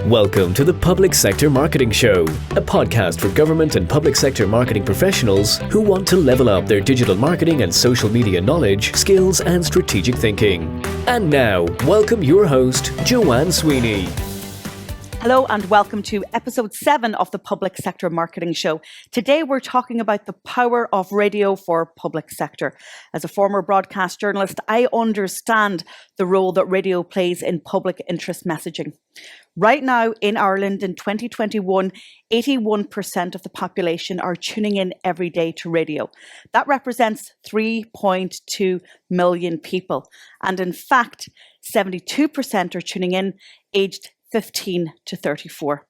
Welcome to the Public Sector Marketing Show, a podcast for government and public sector marketing professionals who want to level up their digital marketing and social media knowledge, skills, and strategic thinking. And now, welcome your host, Joanne Sweeney. Hello and welcome to episode 7 of the Public Sector Marketing Show. Today we're talking about the power of radio for public sector. As a former broadcast journalist, I understand the role that radio plays in public interest messaging. Right now in Ireland in 2021, 81% of the population are tuning in every day to radio. That represents 3.2 million people. And in fact, 72% are tuning in aged 15 to 34.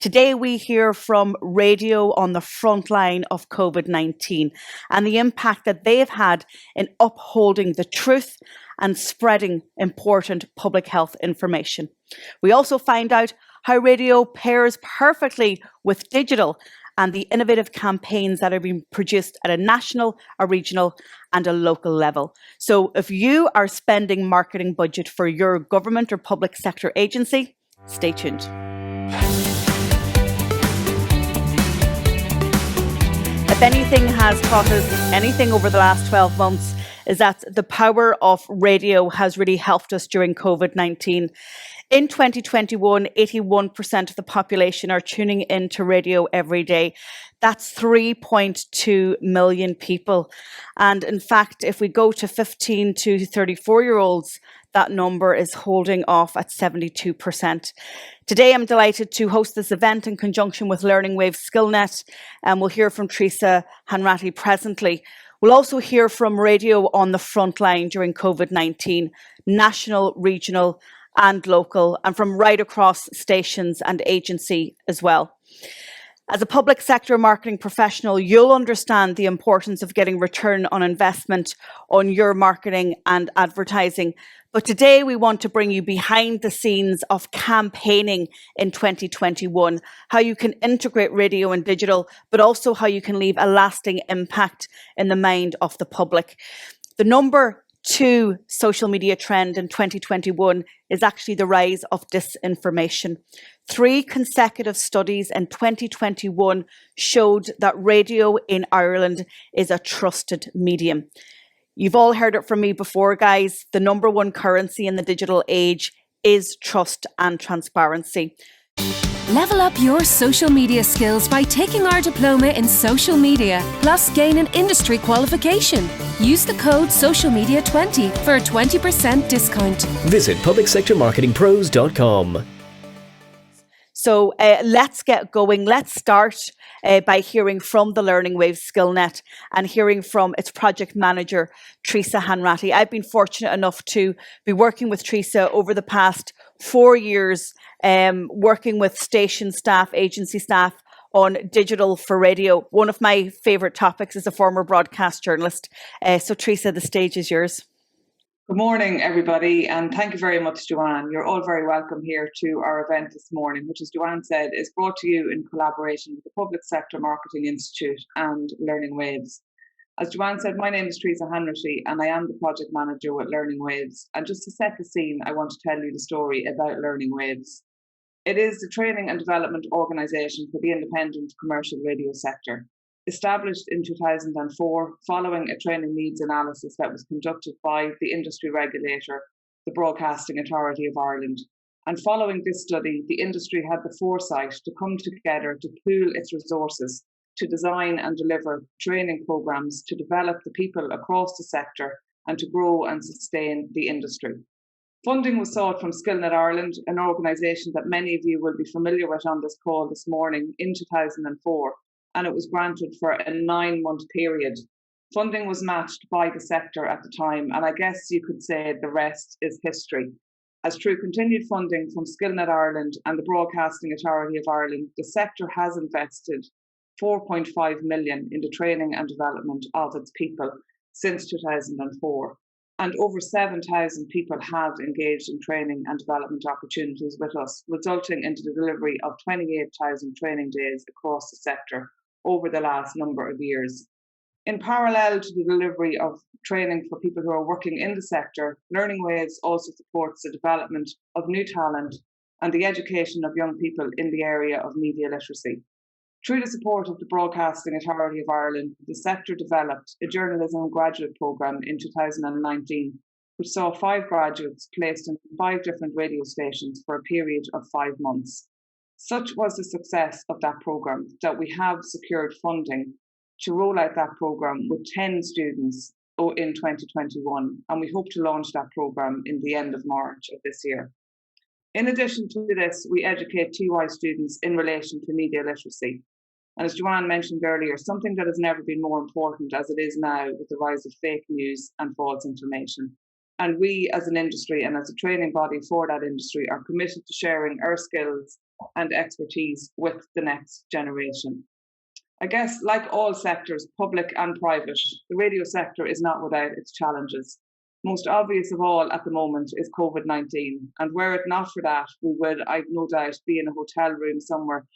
Today we hear from radio on the front line of COVID-19 and the impact that they have had in upholding the truth and spreading important public health information. We also find out how radio pairs perfectly with digital and the innovative campaigns that are being produced at a national, a regional and a local level. So if you are spending marketing budget for your government or public sector agency, stay tuned. If anything has taught us anything over the last 12 months, is that the power of radio has really helped us during COVID-19. In 2021, 81% of the population are tuning into radio every day. That's 3.2 million people. And in fact, if we go to 15 to 34-year-olds, that number is holding off at 72%. Today, I'm delighted to host this event in conjunction with Learning Waves SkillNet, and we'll hear from Teresa Hanratty presently. We'll also hear from radio on the front line during COVID-19, national, regional and local, and from right across stations and agency as well. As a public sector marketing professional, you'll understand the importance of getting return on investment on your marketing and advertising. But today we want to bring you behind the scenes of campaigning in 2021, how you can integrate radio and digital, but also how you can leave a lasting impact in the mind of the public. The number 2 social media trend in 2021 is actually the rise of disinformation. 3 consecutive studies in 2021 showed that radio in Ireland is a trusted medium. You've all heard it from me before, guys. The number 1 currency in the digital age is trust and transparency. Level up your social media skills by taking our diploma in social media, plus gain an industry qualification. Use the code SOCIALMEDIA20 for a 20% discount. Visit publicsectormarketingpros.com. So let's get going. Let's start by hearing from the Learning Waves SkillNet and hearing from its project manager, Teresa Hanratty. I've been fortunate enough to be working with Teresa over the past 4 years, working with station staff, agency staff on digital for radio. One of my favourite topics as a former broadcast journalist. So Teresa, the stage is yours. Good morning, everybody, and thank you very much, Joanne. You're all very welcome here to our event this morning, which, as Joanne said, is brought to you in collaboration with the Public Sector Marketing Institute and Learning Waves. As Joanne said, my name is Teresa Hanratty, and I am the project manager with Learning Waves. And just to set the scene, I want to tell you the story about Learning Waves. It is the training and development organisation for the independent commercial radio sector. Established in 2004, following a training needs analysis that was conducted by the industry regulator, the Broadcasting Authority of Ireland. And following this study, the industry had the foresight to come together to pool its resources to design and deliver training programmes to develop the people across the sector and to grow and sustain the industry. Funding was sought from SkillNet Ireland, an organisation that many of you will be familiar with on this call this morning, in 2004. And it was granted for a 9-month period. Funding was matched by the sector at the time, and I guess you could say the rest is history. As through continued funding from SkillNet Ireland and the Broadcasting Authority of Ireland, the sector has invested 4.5 million in the training and development of its people since 2004. And over 7,000 people have engaged in training and development opportunities with us, resulting in the delivery of 28,000 training days across the sector over the last number of years. In parallel to the delivery of training for people who are working in the sector, Learning Waves also supports the development of new talent and the education of young people in the area of media literacy. Through the support of the Broadcasting Authority of Ireland, the sector developed a journalism graduate programme in 2019, which saw 5 graduates placed in 5 different radio stations for a period of 5 months. Such was the success of that programme that we have secured funding to roll out that programme with 10 students in 2021, and we hope to launch that programme in the end of March of this year. In addition to this, we educate TY students in relation to media literacy. And as Joanne mentioned earlier, something that has never been more important as it is now with the rise of fake news and false information. And we as an industry and as a training body for that industry are committed to sharing our skills and expertise with the next generation. I guess, like all sectors, public and private, the radio sector is not without its challenges. Most obvious of all at the moment is COVID-19. And were it not for that, we would, I've no doubt, be in a hotel room somewhere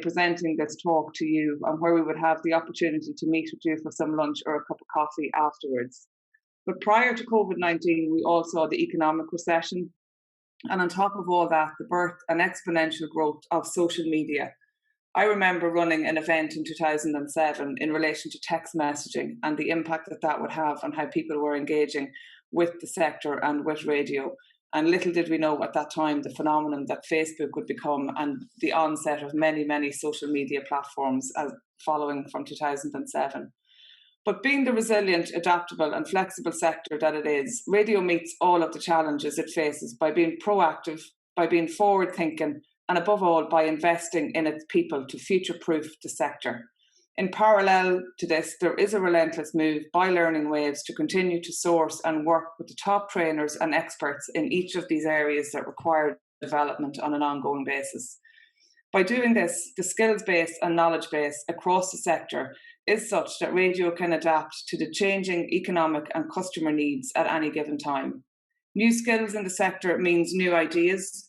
presenting this talk to you, and where we would have the opportunity to meet with you for some lunch or a cup of coffee afterwards. But prior to COVID-19, we all saw the economic recession. And on top of all that, the birth and exponential growth of social media. I remember running an event in 2007 in relation to text messaging and the impact that that would have on how people were engaging with the sector and with radio. And little did we know at that time the phenomenon that Facebook would become and the onset of many, many social media platforms following from 2007. But being the resilient, adaptable and flexible sector that it is, radio meets all of the challenges it faces by being proactive, by being forward-thinking, and above all, by investing in its people to future-proof the sector. In parallel to this, there is a relentless move by Learning Waves to continue to source and work with the top trainers and experts in each of these areas that require development on an ongoing basis. By doing this, the skills base and knowledge base across the sector is such that radio can adapt to the changing economic and customer needs at any given time. New skills in the sector means new ideas,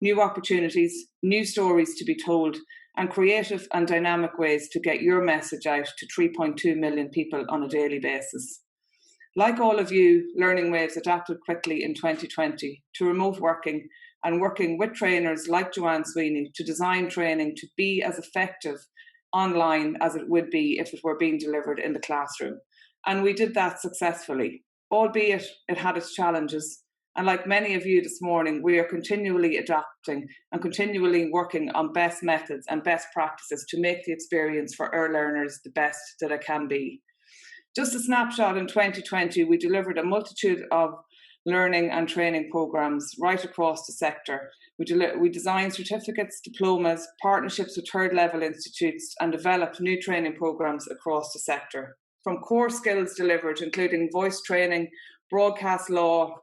new opportunities, new stories to be told, and creative and dynamic ways to get your message out to 3.2 million people on a daily basis. Like all of you, Learning Waves adapted quickly in 2020 to remote working and working with trainers like Joanne Sweeney to design training to be as effective online as it would be if it were being delivered in the classroom. And we did that successfully, albeit it had its challenges. And like many of you this morning, we are continually adapting and continually working on best methods and best practices to make the experience for our learners the best that it can be. Just a snapshot in 2020, we delivered a multitude of learning and training programs right across the sector. We designed certificates, diplomas, partnerships with third-level institutes, and developed new training programs across the sector. From core skills delivered, including voice training, broadcast law,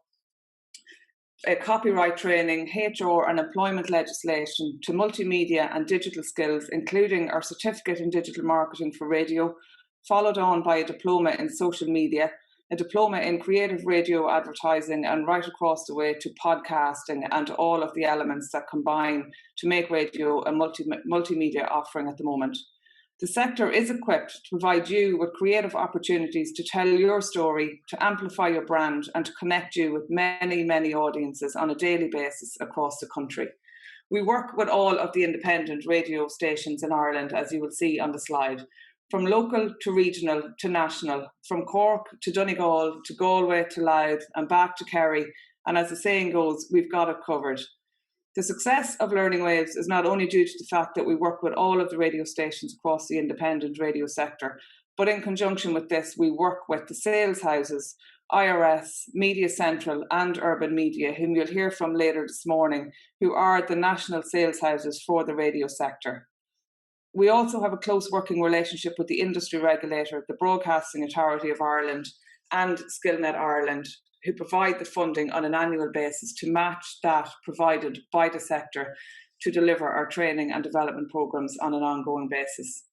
copyright training, HR and employment legislation, to multimedia and digital skills, including our certificate in digital marketing for radio, followed on by a diploma in social media, a diploma in creative radio advertising, and right across the way to podcasting and all of the elements that combine to make radio a multimedia offering at the moment. The sector is equipped to provide you with creative opportunities to tell your story, to amplify your brand, and to connect you with many, many audiences on a daily basis across the country. We work with all of the independent radio stations in Ireland, as you will see on the slide, from local to regional to national, from Cork to Donegal to Galway to Louth and back to Kerry. And as the saying goes, we've got it covered. The success of Learning Waves is not only due to the fact that we work with all of the radio stations across the independent radio sector, but in conjunction with this, we work with the sales houses, IRS, Media Central and Urban Media, whom you'll hear from later this morning, who are the national sales houses for the radio sector. We also have a close working relationship with the industry regulator, the Broadcasting Authority of Ireland and SkillNet Ireland, who provide the funding on an annual basis to match that provided by the sector to deliver our training and development programmes on an ongoing basis.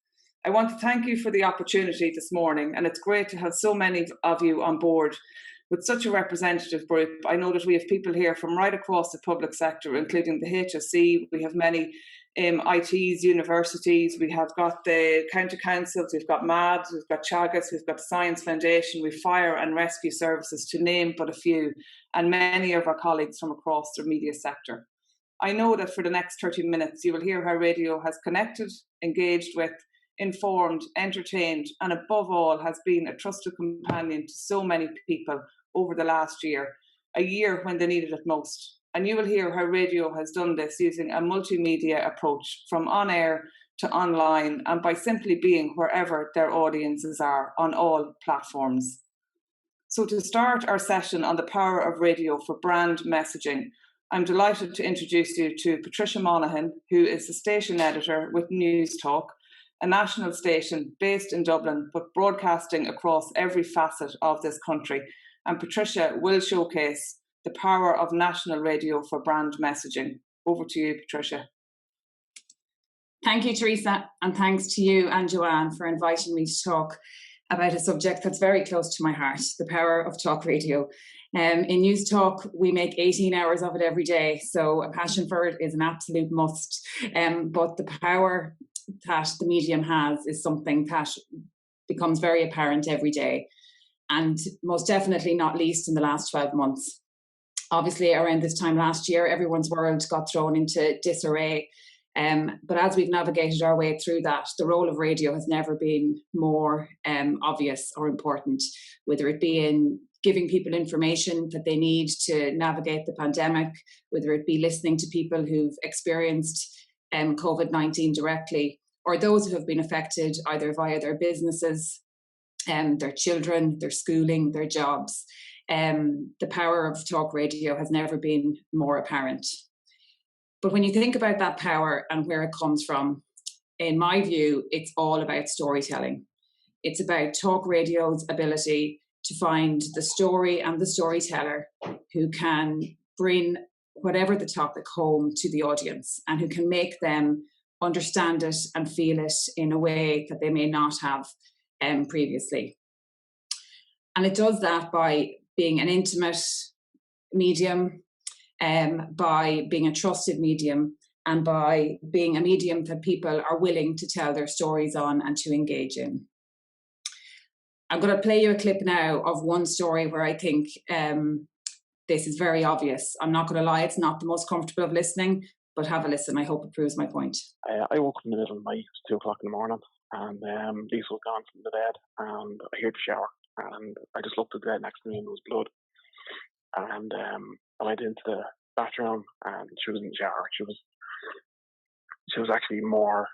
I want to thank you for the opportunity this morning, and it's great to have so many of you on board with such a representative group. I know that we have people here from right across the public sector, including the HSE. We have many ITs, universities, we have got the county councils, we've got MAD, we've got Chagas, we've got the Science Foundation, we've fire and rescue services, to name but a few, and many of our colleagues from across the media sector. I know that for the next 30 minutes, you will hear how radio has connected, engaged with, informed, entertained, and above all, has been a trusted companion to so many people over the last year, a year when they needed it most. And you will hear how radio has done this using a multimedia approach, from on-air to online, and by simply being wherever their audiences are on all platforms. So to start our session on the power of radio for brand messaging, I'm delighted to introduce you to Patricia Monaghan, who is the station editor with News Talk, a national station based in Dublin, but broadcasting across every facet of this country. And Patricia will showcase the power of national radio for brand messaging. Over to you, Patricia. Thank you, Teresa, and thanks to you and Joanne for inviting me to talk about a subject that's very close to my heart, the power of talk radio. In News Talk, we make 18 hours of it every day, so a passion for it is an absolute must. But the power that the medium has is something that becomes very apparent every day, and most definitely not least in the last 12 months. Obviously, around this time last year, everyone's world got thrown into disarray. But as we've navigated our way through that, the role of radio has never been more obvious or important, whether it be in giving people information that they need to navigate the pandemic, whether it be listening to people who've experienced COVID-19 directly, or those who have been affected either via their businesses, their children, their schooling, their jobs. The power of talk radio has never been more apparent. But when you think about that power and where it comes from, in my view, it's all about storytelling. It's about talk radio's ability to find the story and the storyteller who can bring whatever the topic home to the audience and who can make them understand it and feel it in a way that they may not have previously. And it does that by being an intimate medium, by being a trusted medium, and by being a medium that people are willing to tell their stories on and to engage in. I'm going to play you a clip now of one story where I think this is very obvious. I'm not going to lie, it's not the most comfortable of listening, but have a listen. I hope it proves my point. I woke up in the middle of the night, it was 2 o'clock in the morning, and Lisa was gone from the bed, and I heard the shower, and I just looked at the bed next to me and there was blood. And I went into the bathroom and she was in the shower. She was actually more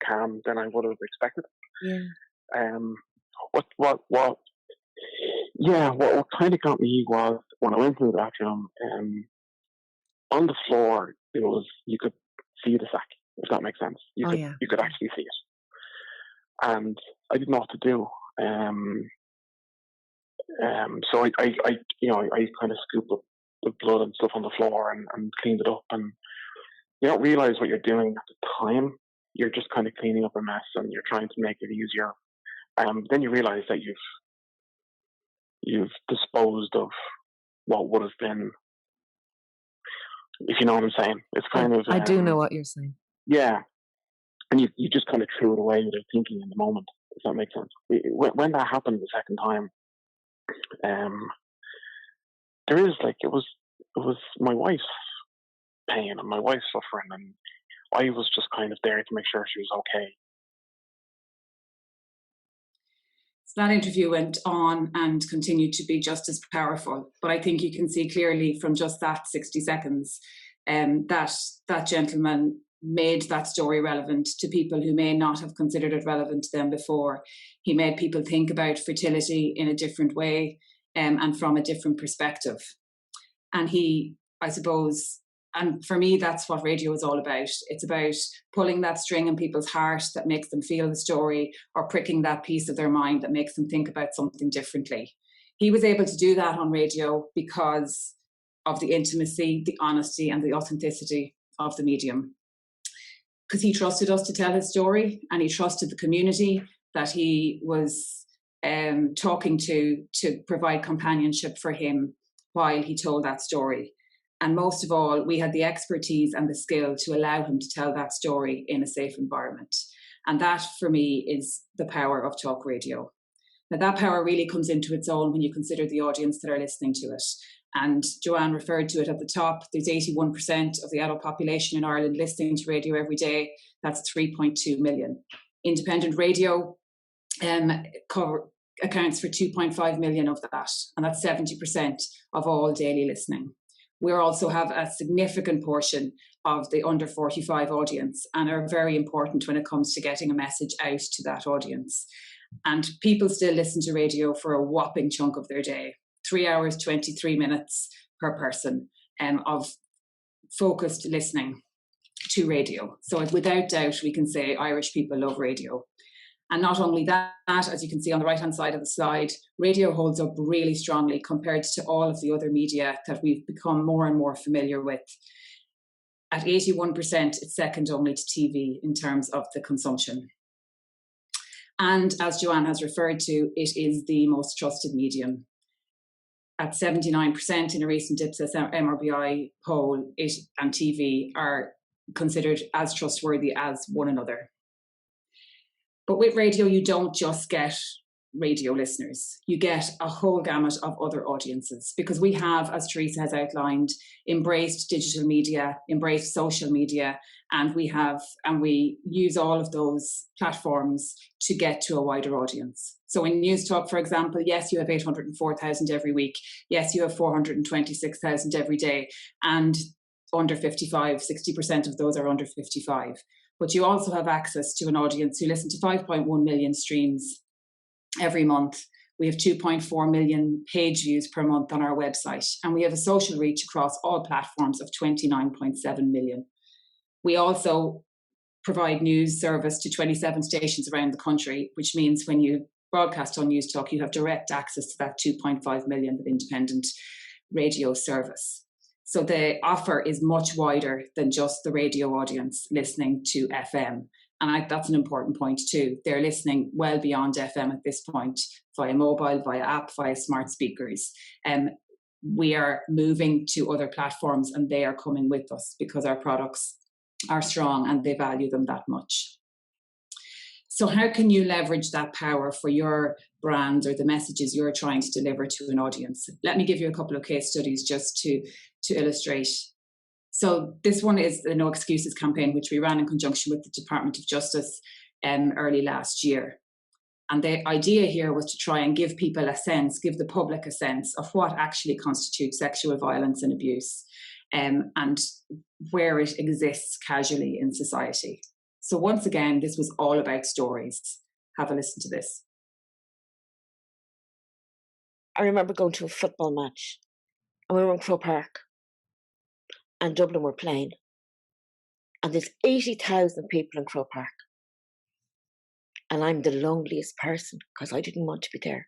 calm than I would have expected. Yeah. What kind of got me was when I went to the bathroom, on the floor you could see the sack, if that makes sense. You could actually see it, and I didn't know what to do. So I kind of scooped up the blood and stuff on the floor and cleaned it up, and you don't realize what you're doing at the time. You're just kind of cleaning up a mess and you're trying to make it easier. Then you realize that you've disposed of what would have been, if you know what I'm saying. It's kind of I do know what you're saying. Yeah, and you just kind of threw it away without thinking in the moment, if that makes sense. When that happened the second time, there is it was my wife's pain and my wife's suffering, and I was just kind of there to make sure she was okay. So that interview went on and continued to be just as powerful, but I think you can see clearly from just that 60 seconds that gentleman made that story relevant to people who may not have considered it relevant to them before. He made people think about fertility in a different way, and from a different perspective. And I suppose, and for me, that's what radio is all about. It's about pulling that string in people's heart that makes them feel the story, or pricking that piece of their mind that makes them think about something differently. He was able to do that on radio because of the intimacy, the honesty, and the authenticity of the medium. Because he trusted us to tell his story, and he trusted the community that he was talking to provide companionship for him while he told that story. And most of all, we had the expertise and the skill to allow him to tell that story in a safe environment. And that, for me, is the power of talk radio. Now, that power really comes into its own when you consider the audience that are listening to it. And Joanne referred to it at the top. There's 81% of the adult population in Ireland listening to radio every day. That's 3.2 million. Independent radio accounts for 2.5 million of that, and that's 70% of all daily listening. We also have a significant portion of the under 45 audience and are very important when it comes to getting a message out to that audience. And people still listen to radio for a whopping chunk of their day, 3 hours, 23 minutes per person of focused listening to radio. So without doubt, we can say Irish people love radio. And not only that, as you can see on the right-hand side of the slide, radio holds up really strongly compared to all of the other media that we've become more and more familiar with. At 81%, it's second only to TV in terms of the consumption. And as Joanne has referred to, it is the most trusted medium. At 79% in a recent Ipsos MRBI poll, it and TV are considered as trustworthy as one another. But with radio, you don't just get radio listeners. You get a whole gamut of other audiences, because we have, as Teresa has outlined, embraced digital media, embraced social media, and we use all of those platforms to get to a wider audience. So in News Talk, for example, yes, you have 804,000 every week. Yes, you have 426,000 every day, and under 55, 60% of those are under 55. But you also have access to an audience who listen to 5.1 million streams every month. We have 2.4 million page views per month on our website, and we have a social reach across all platforms of 29.7 million. We also provide news service to 27 stations around the country, which means when you broadcast on News Talk, you have direct access to that 2.5 million of independent radio service. So the offer is much wider than just the radio audience listening to FM. And that's an important point too. They're listening well beyond FM at this point, via mobile, via app, via smart speakers. We are moving to other platforms, and they are coming with us because our products are strong and they value them that much. So how can you leverage that power for your brand or the messages you're trying to deliver to an audience? Let me give you a couple of case studies just to illustrate. So this one is the No Excuses campaign, which we ran in conjunction with the Department of Justice early last year. And the idea here was to try and give people a sense, give the public a sense of what actually constitutes sexual violence and abuse, and where it exists casually in society. So once again, this was all about stories. Have a listen to this. I remember going to a football match, and we were in Croke Park, and Dublin were playing, and there's 80,000 people in Croke Park, and I'm the loneliest person because I didn't want to be there.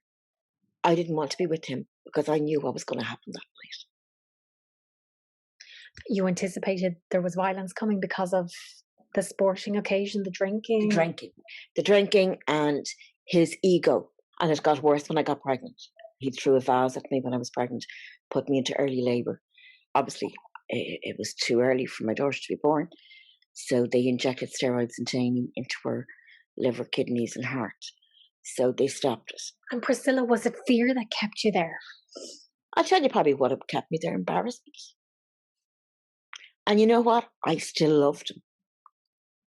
I didn't want to be with him because I knew what was going to happen that night. You anticipated there was violence coming because of the sporting occasion, the drinking? The drinking and his ego. And it got worse when I got pregnant. He threw a vase at me when I was pregnant, put me into early labour. Obviously, it was too early for my daughter to be born. So they injected steroids and into her liver, kidneys and heart. So they stopped it. And Priscilla, was it fear that kept you there? I'll tell you probably what kept me there: embarrassment. And you know what? I still loved him.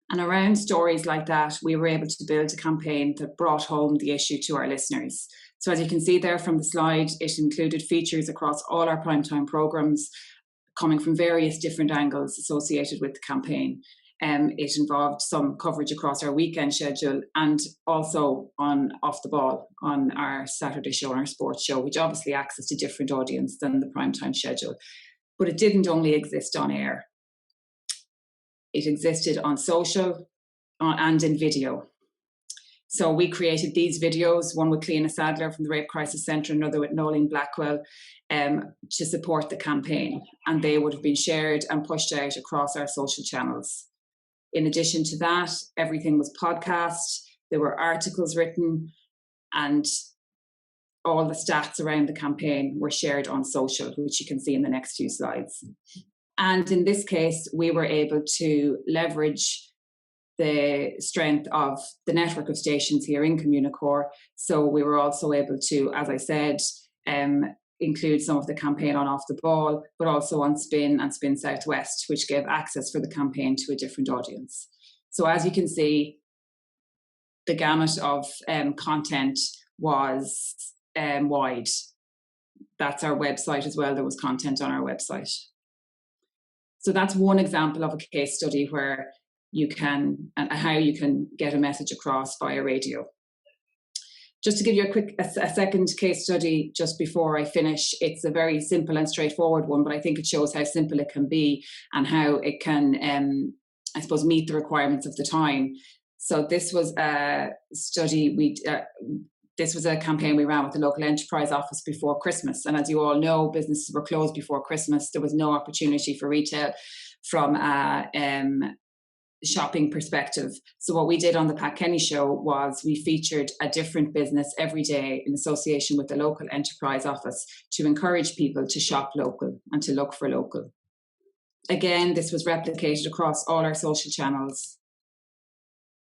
And around stories like that, we were able to build a campaign that brought home the issue to our listeners. So as you can see there from the slide, it included features across all our primetime programmes, coming from various different angles associated with the campaign. It involved some coverage across our weekend schedule and also on Off the Ball on our Saturday show and our sports show, which obviously accessed a different audience than the primetime schedule. But it didn't only exist on air. It existed on social and in video. So we created these videos, one with Cleena Sadler from the Rape Crisis Centre, another with Nolene Blackwell, to support the campaign. And they would have been shared and pushed out across our social channels. In addition to that, everything was podcast. There were articles written, and all the stats around the campaign were shared on social, which you can see in the next few slides. And in this case, we were able to leverage the strength of the network of stations here in Communicore. So we were also able to, as I said, include some of the campaign on Off the Ball, but also on Spin and Spin Southwest, which gave access for the campaign to a different audience. So as you can see, the gamut of content was wide. That's our website as well. There was content on our website. So that's one example of a case study where you can, and how you can get a message across via radio. Just to give you a second case study just before I finish, it's a very simple and straightforward one, but I think it shows how simple it can be and how it can, I suppose, meet the requirements of the time. So this was a study this was a campaign we ran with the local enterprise office before Christmas. And as you all know, businesses were closed before Christmas. There was no opportunity for retail from a shopping perspective. So what we did on the Pat Kenny show was we featured a different business every day in association with the local enterprise office to encourage people to shop local and to look for local. Again, this was replicated across all our social channels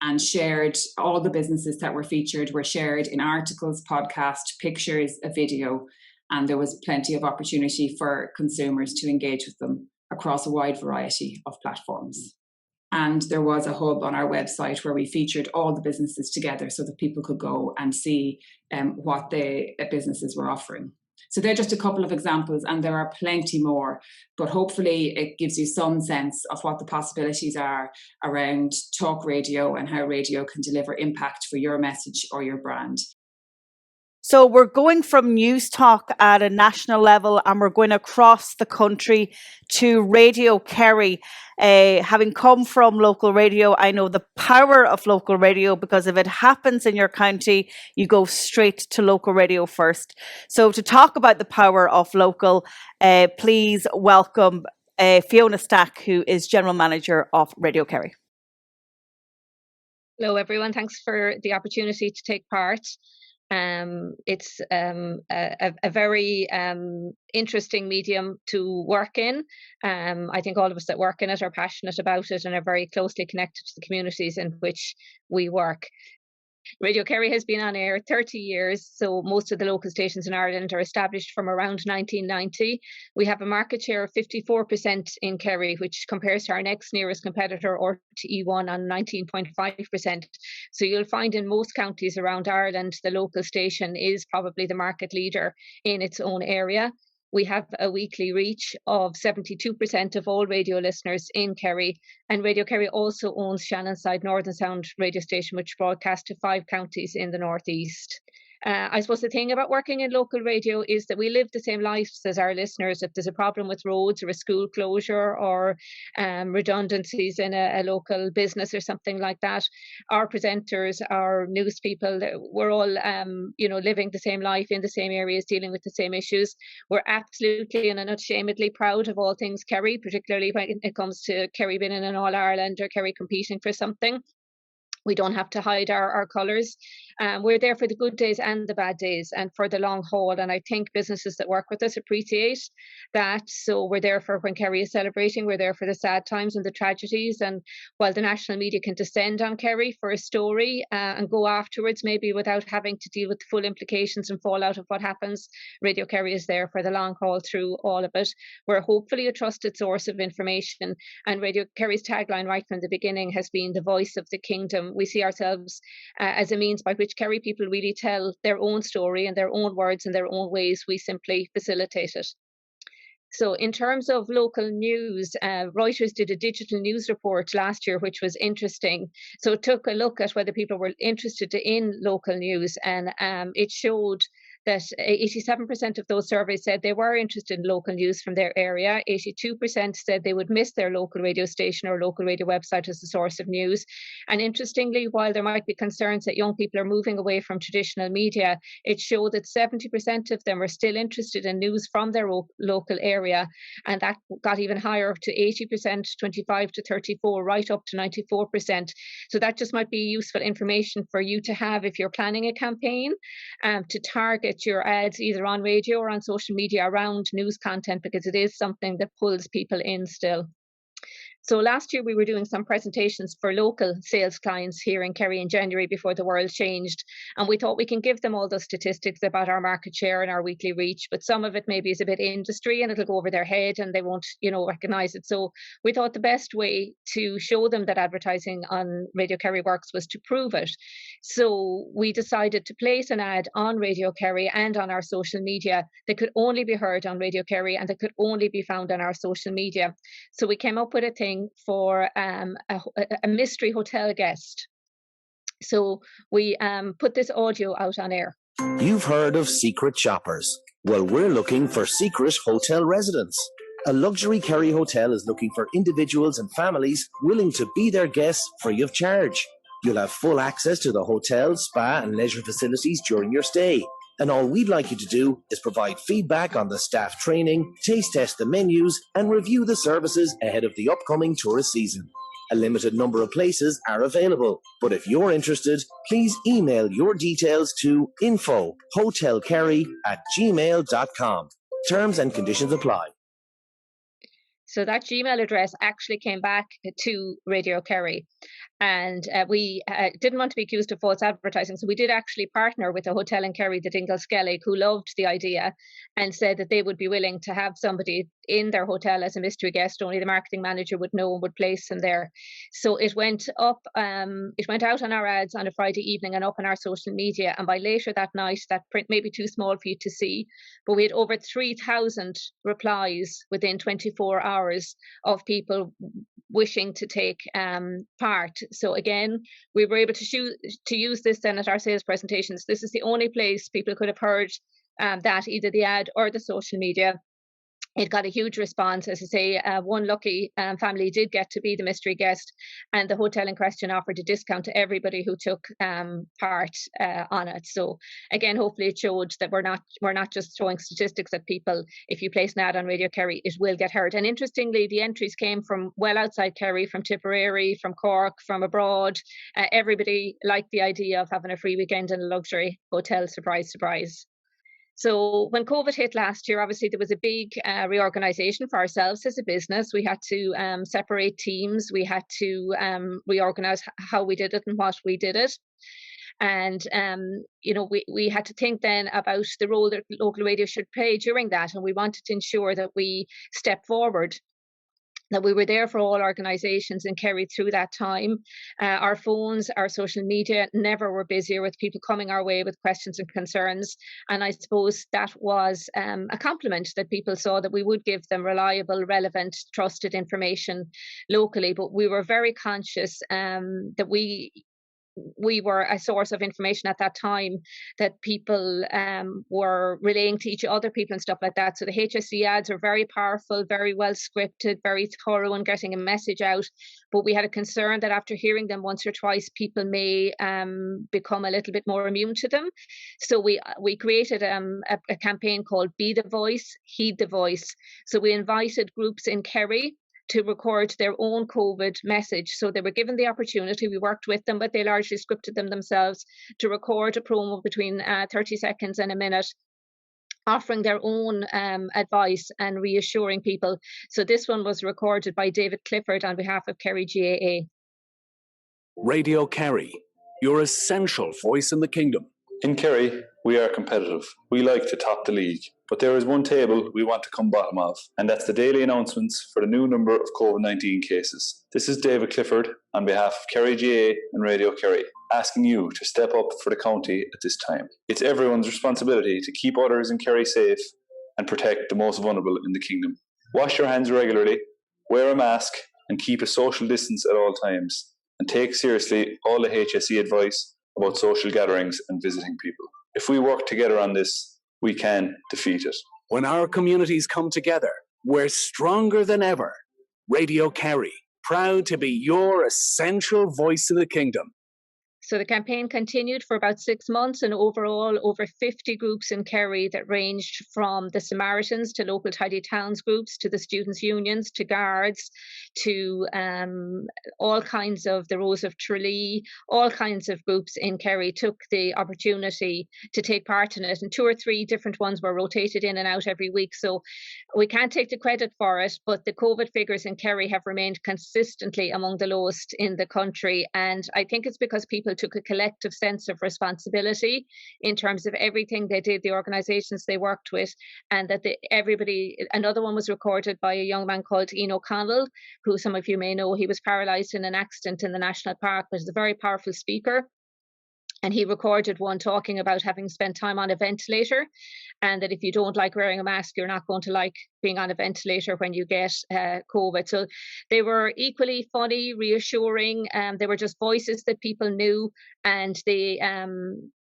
and shared. All the businesses that were featured were shared in articles, podcasts, pictures, a video, and there was plenty of opportunity for consumers to engage with them across a wide variety of platforms. And there was a hub on our website where we featured all the businesses together so that people could go and see what the businesses were offering. So they're just a couple of examples, and there are plenty more, but hopefully it gives you some sense of what the possibilities are around talk radio and how radio can deliver impact for your message or your brand. So we're going from news talk at a national level and we're going across the country to Radio Kerry. Having come from local radio, I know the power of local radio, because if it happens in your county, you go straight to local radio first. So to talk about the power of local, please welcome Fiona Stack, who is General Manager of Radio Kerry. Hello everyone, thanks for the opportunity to take part. It's a very interesting medium to work in. I think all of us that work in it are passionate about it and are very closely connected to the communities in which we work. Radio Kerry has been on air 30 years, so most of the local stations in Ireland are established from around 1990. We have a market share of 54% in Kerry, which compares to our next nearest competitor, RTE1, on 19.5%. So you'll find in most counties around Ireland, the local station is probably the market leader in its own area. We have a weekly reach of 72% of all radio listeners in Kerry, and Radio Kerry also owns Shannonside Northern Sound radio station, which broadcasts to 5 counties in the northeast. I suppose the thing about working in local radio is that we live the same lives as our listeners. If there's a problem with roads or a school closure or redundancies in a local business or something like that, our presenters, our news people, we're all living the same life in the same areas, dealing with the same issues. We're absolutely and unashamedly proud of all things Kerry, particularly when it comes to Kerry being in an All-Ireland or Kerry competing for something. We don't have to hide our colours. We're there for the good days and the bad days and for the long haul. And I think businesses that work with us appreciate that. So we're there for when Kerry is celebrating. We're there for the sad times and the tragedies. And while the national media can descend on Kerry for a story and go afterwards, maybe without having to deal with the full implications and fallout of what happens, Radio Kerry is there for the long haul through all of it. We're hopefully a trusted source of information. And Radio Kerry's tagline right from the beginning has been the voice of the kingdom. We see ourselves as a means by which Kerry people really tell their own story in their own words and their own ways. We simply facilitate it. So in terms of local news, Reuters did a digital news report last year, which was interesting. So it took a look at whether people were interested in local news, and it showed that 87% of those surveys said they were interested in local news from their area. 82% said they would miss their local radio station or local radio website as a source of news. And interestingly, while there might be concerns that young people are moving away from traditional media, it showed that 70% of them are still interested in news from their local area. And that got even higher to 80%, 25 to 34, right up to 94%. So that just might be useful information for you to have if you're planning a campaign, to target your ads either on radio or on social media around news content, because it is something that pulls people in still. So last year we were doing some presentations for local sales clients here in Kerry in January before the world changed. And we thought we can give them all those statistics about our market share and our weekly reach, but some of it maybe is a bit industry and it'll go over their head and they won't, recognise it. So we thought the best way to show them that advertising on Radio Kerry works was to prove it. So we decided to place an ad on Radio Kerry and on our social media that could only be heard on Radio Kerry and that could only be found on our social media. So we came up with a thing for a mystery hotel guest. So we put this audio out on air. You've heard of secret shoppers. Well, we're looking for secret hotel residents. A luxury Kerry hotel is looking for individuals and families willing to be their guests free of charge. You'll have full access to the hotel, spa and leisure facilities during your stay. And all we'd like you to do is provide feedback on the staff training, taste test the menus, and review the services ahead of the upcoming tourist season. A limited number of places are available, but if you're interested, please email your details to info@hotelkerry@gmail.com. Terms and conditions apply. So that Gmail address actually came back to Radio Kerry. And we didn't want to be accused of false advertising. So we did actually partner with a hotel in Kerry, the Dingle Skellig, who loved the idea and said that they would be willing to have somebody in their hotel as a mystery guest. Only the marketing manager would know and would place them there. So it went up, it went out on our ads on a Friday evening and up on our social media. And by later that night, that print may be too small for you to see, but we had over 3,000 replies within 24 hours of people wishing to take part. So again, we were able to use this then at our sales presentations. This is the only place people could have heard that, either the ad or the social media. It got a huge response. As I say, one lucky family did get to be the mystery guest, and the hotel in question offered a discount to everybody who took part on it. So again, hopefully it showed that we're not just throwing statistics at people. If you place an ad on Radio Kerry, it will get heard. And interestingly, the entries came from well outside Kerry, from Tipperary, from Cork, from abroad. Everybody liked the idea of having a free weekend in a luxury hotel. Surprise, surprise. So when COVID hit last year, obviously there was a big reorganisation for ourselves as a business. We had to separate teams. We had to reorganise how we did it and what we did it. And, we had to think then about the role that local radio should play during that. And we wanted to ensure that we stepped forward, that we were there for all organisations in Kerry through that time. Our phones, our social media never were busier with people coming our way with questions and concerns. And I suppose that was a compliment, that people saw that we would give them reliable, relevant, trusted information locally. But we were very conscious that we were a source of information at that time, that people were relaying to each other, people and stuff like that. So the HSE ads are very powerful, very well scripted, very thorough in getting a message out. But we had a concern that after hearing them once or twice, people may become a little bit more immune to them. So we created a campaign called Be the Voice, Heed the Voice. So we invited groups in Kerry to record their own COVID message. So they were given the opportunity, we worked with them, but they largely scripted them themselves, to record a promo between 30 seconds and a minute, offering their own advice and reassuring people. So this one was recorded by David Clifford on behalf of Kerry GAA. Radio Kerry, your essential voice in the kingdom. In Kerry, we are competitive. We like to top the league. But there is one table we want to come bottom of, and that's the daily announcements for the new number of COVID-19 cases. This is David Clifford on behalf of Kerry GAA and Radio Kerry, asking you to step up for the county at this time. It's everyone's responsibility to keep others in Kerry safe and protect the most vulnerable in the kingdom. Wash your hands regularly, wear a mask, and keep a social distance at all times. And take seriously all the HSE advice about social gatherings and visiting people. If we work together on this, we can defeat it. When our communities come together, we're stronger than ever. Radio Kerry, proud to be your essential voice in the kingdom. So the campaign continued for about 6 months, and overall over 50 groups in Kerry that ranged from the Samaritans to local tidy towns groups to the students' unions to guards to all kinds of the Rose of Tralee, all kinds of groups in Kerry took the opportunity to take part in it, and 2 or 3 different ones were rotated in and out every week. So we can't take the credit for it, but the COVID figures in Kerry have remained consistently among the lowest in the country, and I think it's because people took a collective sense of responsibility in terms of everything they did, the organisations they worked with, and that everybody. Another one was recorded by a young man called Ian O'Connell, who some of you may know. He was paralysed in an accident in the National Park, but is a very powerful speaker. And he recorded one talking about having spent time on a ventilator, and that if you don't like wearing a mask, you're not going to like being on a ventilator when you get COVID. So they were equally funny, reassuring. They were just voices that people knew, and they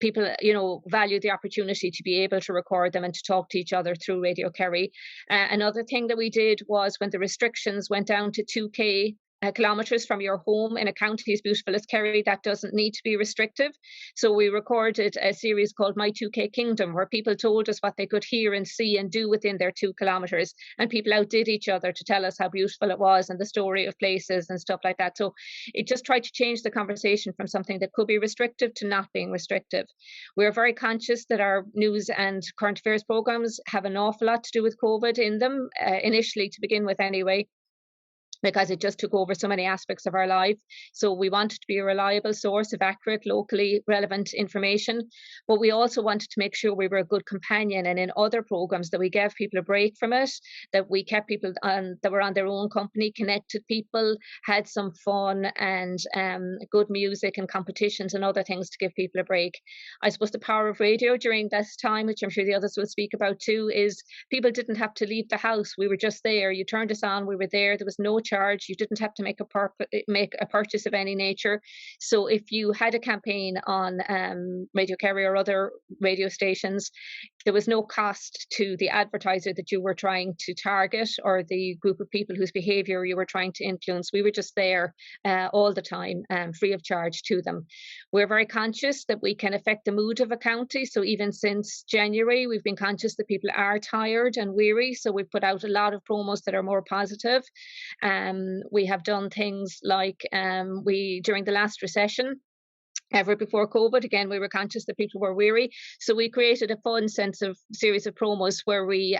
people, valued the opportunity to be able to record them and to talk to each other through Radio Kerry. Another thing that we did was when the restrictions went down to 2K kilometres from your home in a county as beautiful as Kerry, that doesn't need to be restrictive. So we recorded a series called My 2K Kingdom, where people told us what they could hear and see and do within their 2 kilometres, and people outdid each other to tell us how beautiful it was and the story of places and stuff like that. So it just tried to change the conversation from something that could be restrictive to not being restrictive. We're very conscious that our news and current affairs programmes have an awful lot to do with COVID in them, initially to begin with anyway, because it just took over so many aspects of our life. So we wanted to be a reliable source of accurate, locally relevant information, but we also wanted to make sure we were a good companion, and in other programmes that we gave people a break from it, that we kept people that were on their own company, connected people, had some fun and good music and competitions and other things to give people a break. I suppose the power of radio during this time, which I'm sure the others will speak about too, is people didn't have to leave the house. We were just there. You turned us on, we were there. There was no charge. You didn't have to make a purchase of any nature. So if you had a campaign on Radio Kerry or other radio stations, there was no cost to the advertiser that you were trying to target or the group of people whose behaviour you were trying to influence. We were just there all the time, free of charge to them. We're very conscious that we can affect the mood of a county. So even since January, we've been conscious that people are tired and weary. So we've put out a lot of promos that are more positive. We have done things like during the last recession, ever before COVID, again, we were conscious that people were weary. So we created a fun series of promos where we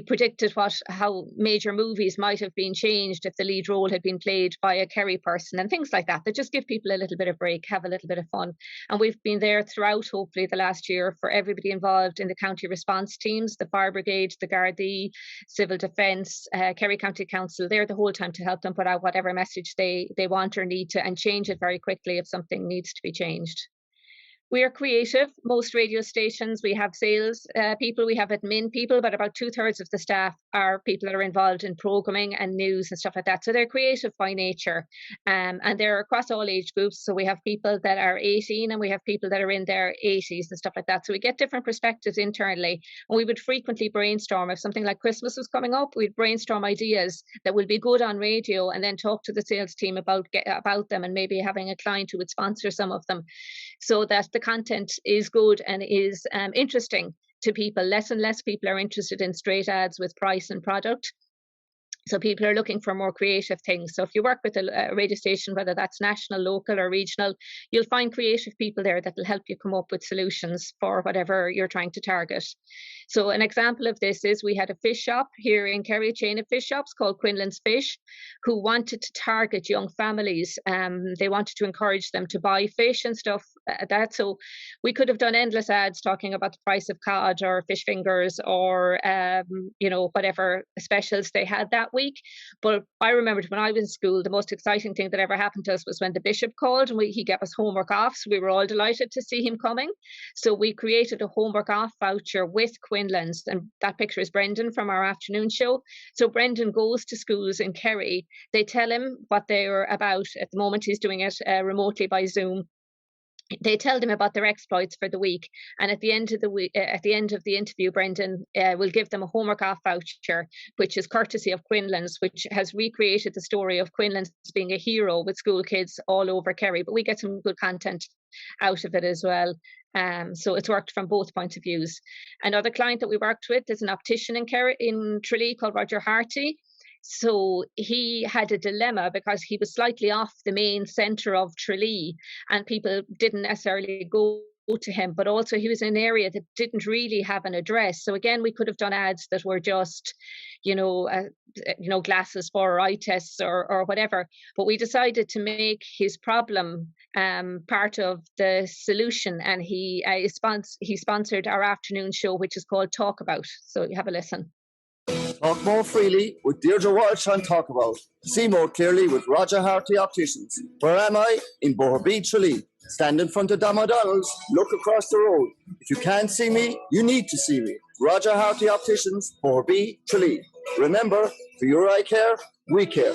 predicted how major movies might have been changed if the lead role had been played by a Kerry person and things like that, that just give people a little bit of break, have a little bit of fun. And we've been there throughout, hopefully, the last year for everybody involved in the county response teams, the fire brigade, the Gardaí, civil defence, Kerry County Council. They're the whole time to help them put out whatever message they want or need to, and change it very quickly if something needs to be changed. We are creative. Most radio stations, we have sales people, we have admin people, but about 2/3 of the staff are people that are involved in programming and news and stuff like that. So they're creative by nature, and they're across all age groups. So we have people that are 18 and we have people that are in their 80s and stuff like that. So we get different perspectives internally, and we would frequently brainstorm. If something like Christmas was coming up, we'd brainstorm ideas that would be good on radio, and then talk to the sales team about them, and maybe having a client who would sponsor some of them, so that the content is good and is interesting to people. Less and less people are interested in straight ads with price and product. So people are looking for more creative things. So if you work with a radio station, whether that's national, local or regional, you'll find creative people there that will help you come up with solutions for whatever you're trying to target. So an example of this is we had a fish shop here in Kerry, a chain of fish shops called Quinlan's Fish, who wanted to target young families. They wanted to encourage them to buy fish and stuff that. So we could have done endless ads talking about the price of cod or fish fingers or, whatever specials they had that week. But I remembered when I was in school, the most exciting thing that ever happened to us was when the bishop called and he gave us homework off. So we were all delighted to see him coming. So we created a homework off voucher with Quinlan's, and that picture is Brendan from our afternoon show. So Brendan goes to schools in Kerry. They tell him what they're about. At the moment, he's doing it remotely by Zoom. they tell them about their exploits for the week, and at the end of the week, at the end of the interview, Brendan will give them a homework off voucher, which is courtesy of Quinlan's, which has recreated the story of Quinlan's being a hero with school kids all over Kerry. But we get some good content out of it as well. So it's worked from both points of views. Another client that we worked with is an optician in Kerry, in Tralee, called Roger Harty. So he had a dilemma because he was slightly off the main centre of Tralee, and people didn't necessarily go to him, but also he was in an area that didn't really have an address. So again, we could have done ads that were just, glasses for eye tests or whatever. But we decided to make his problem part of the solution, and he sponsored our afternoon show, which is called Talk About. So you have a listen. Talk more freely with Deirdre Walsh on Talk About. See more clearly with Roger Harty Opticians. Where am I? In Boherbee, Tralee. Stand in front of Dom O'Donnell's, look across the road. If you can't see me, you need to see me. Roger Harty Opticians, Boherbee, Tralee. Remember, for your eye care, we care.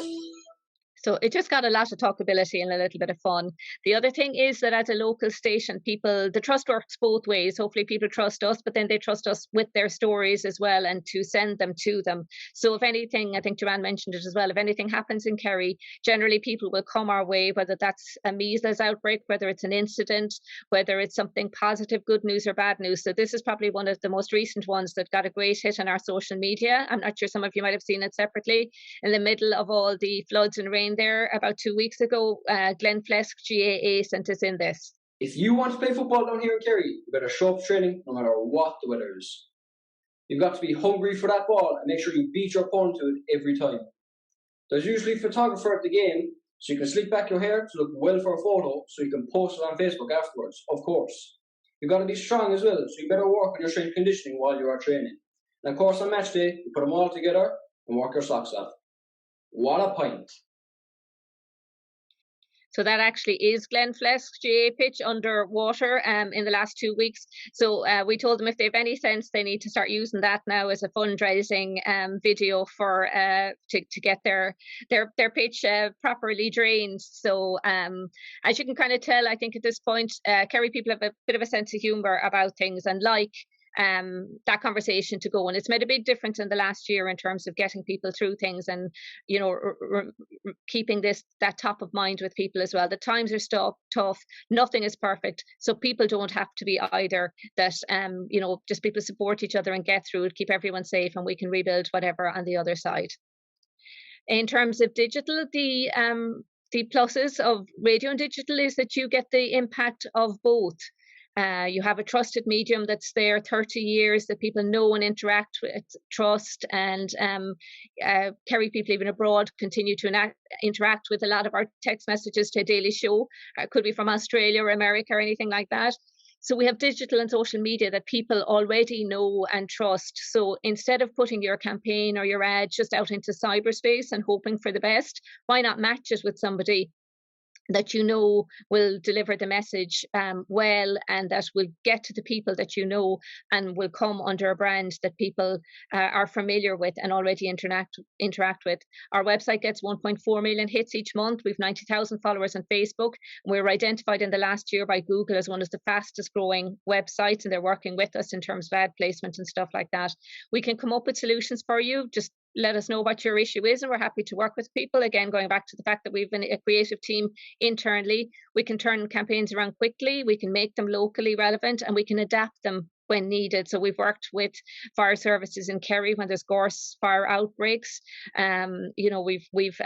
So it just got a lot of talkability and a little bit of fun. The other thing is that as a local station, the trust works both ways. Hopefully people trust us, but then they trust us with their stories as well and to send them to them. So if anything, I think Joanne mentioned it as well, if anything happens in Kerry, generally people will come our way, whether that's a measles outbreak, whether it's an incident, whether it's something positive, good news or bad news. So this is probably one of the most recent ones that got a great hit on our social media. I'm not sure some of you might have seen it separately. In the middle of all the floods and rain there about 2 weeks ago, Glenn Flesk GAA sent us in this. If you want to play football down here in Kerry, you better show up for training no matter what the weather is. You've got to be hungry for that ball and make sure you beat your opponent to it every time. There's usually a photographer at the game, so you can slick back your hair to look well for a photo so you can post it on Facebook afterwards, of course. You've got to be strong as well, so you better work on your strength conditioning while you are training. And of course on match day, you put them all together and work your socks off. What a pint. So that actually is Glen Flesk's GA pitch underwater in the last 2 weeks. So we told them if they have any sense, they need to start using that now as a fundraising video for to get their pitch properly drained. So as you can kind of tell, I think at this point, Kerry people have a bit of a sense of humour about things and like that conversation to go, and it's made a big difference in the last year in terms of getting people through things and keeping that top of mind with people as well. The times are tough, nothing is perfect, so people don't have to be either. That just people support each other and get through it, keep everyone safe, and we can rebuild whatever on the other side. In terms of digital, the pluses of radio and digital is that you get the impact of both. You have a trusted medium that's there 30 years that people know and interact with, trust, and Kerry people even abroad continue to interact with a lot of our text messages to a daily show. It could be from Australia or America or anything like that. So we have digital and social media that people already know and trust. So instead of putting your campaign or your ad just out into cyberspace and hoping for the best, why not match it with somebody that you know will deliver the message well, and that will get to the people that you know and will come under a brand that people are familiar with and already interact with. Our website gets 1.4 million hits each month. We've 90,000 followers on Facebook. We were identified in the last year by Google as one of the fastest growing websites, and they're working with us in terms of ad placement and stuff like that. We can come up with solutions for you. Just let us know what your issue is, and we're happy to work with people. Again, going back to the fact that we've been a creative team internally, we can turn campaigns around quickly, we can make them locally relevant, and we can adapt them when needed. So we've worked with fire services in Kerry when there's gorse fire outbreaks. We've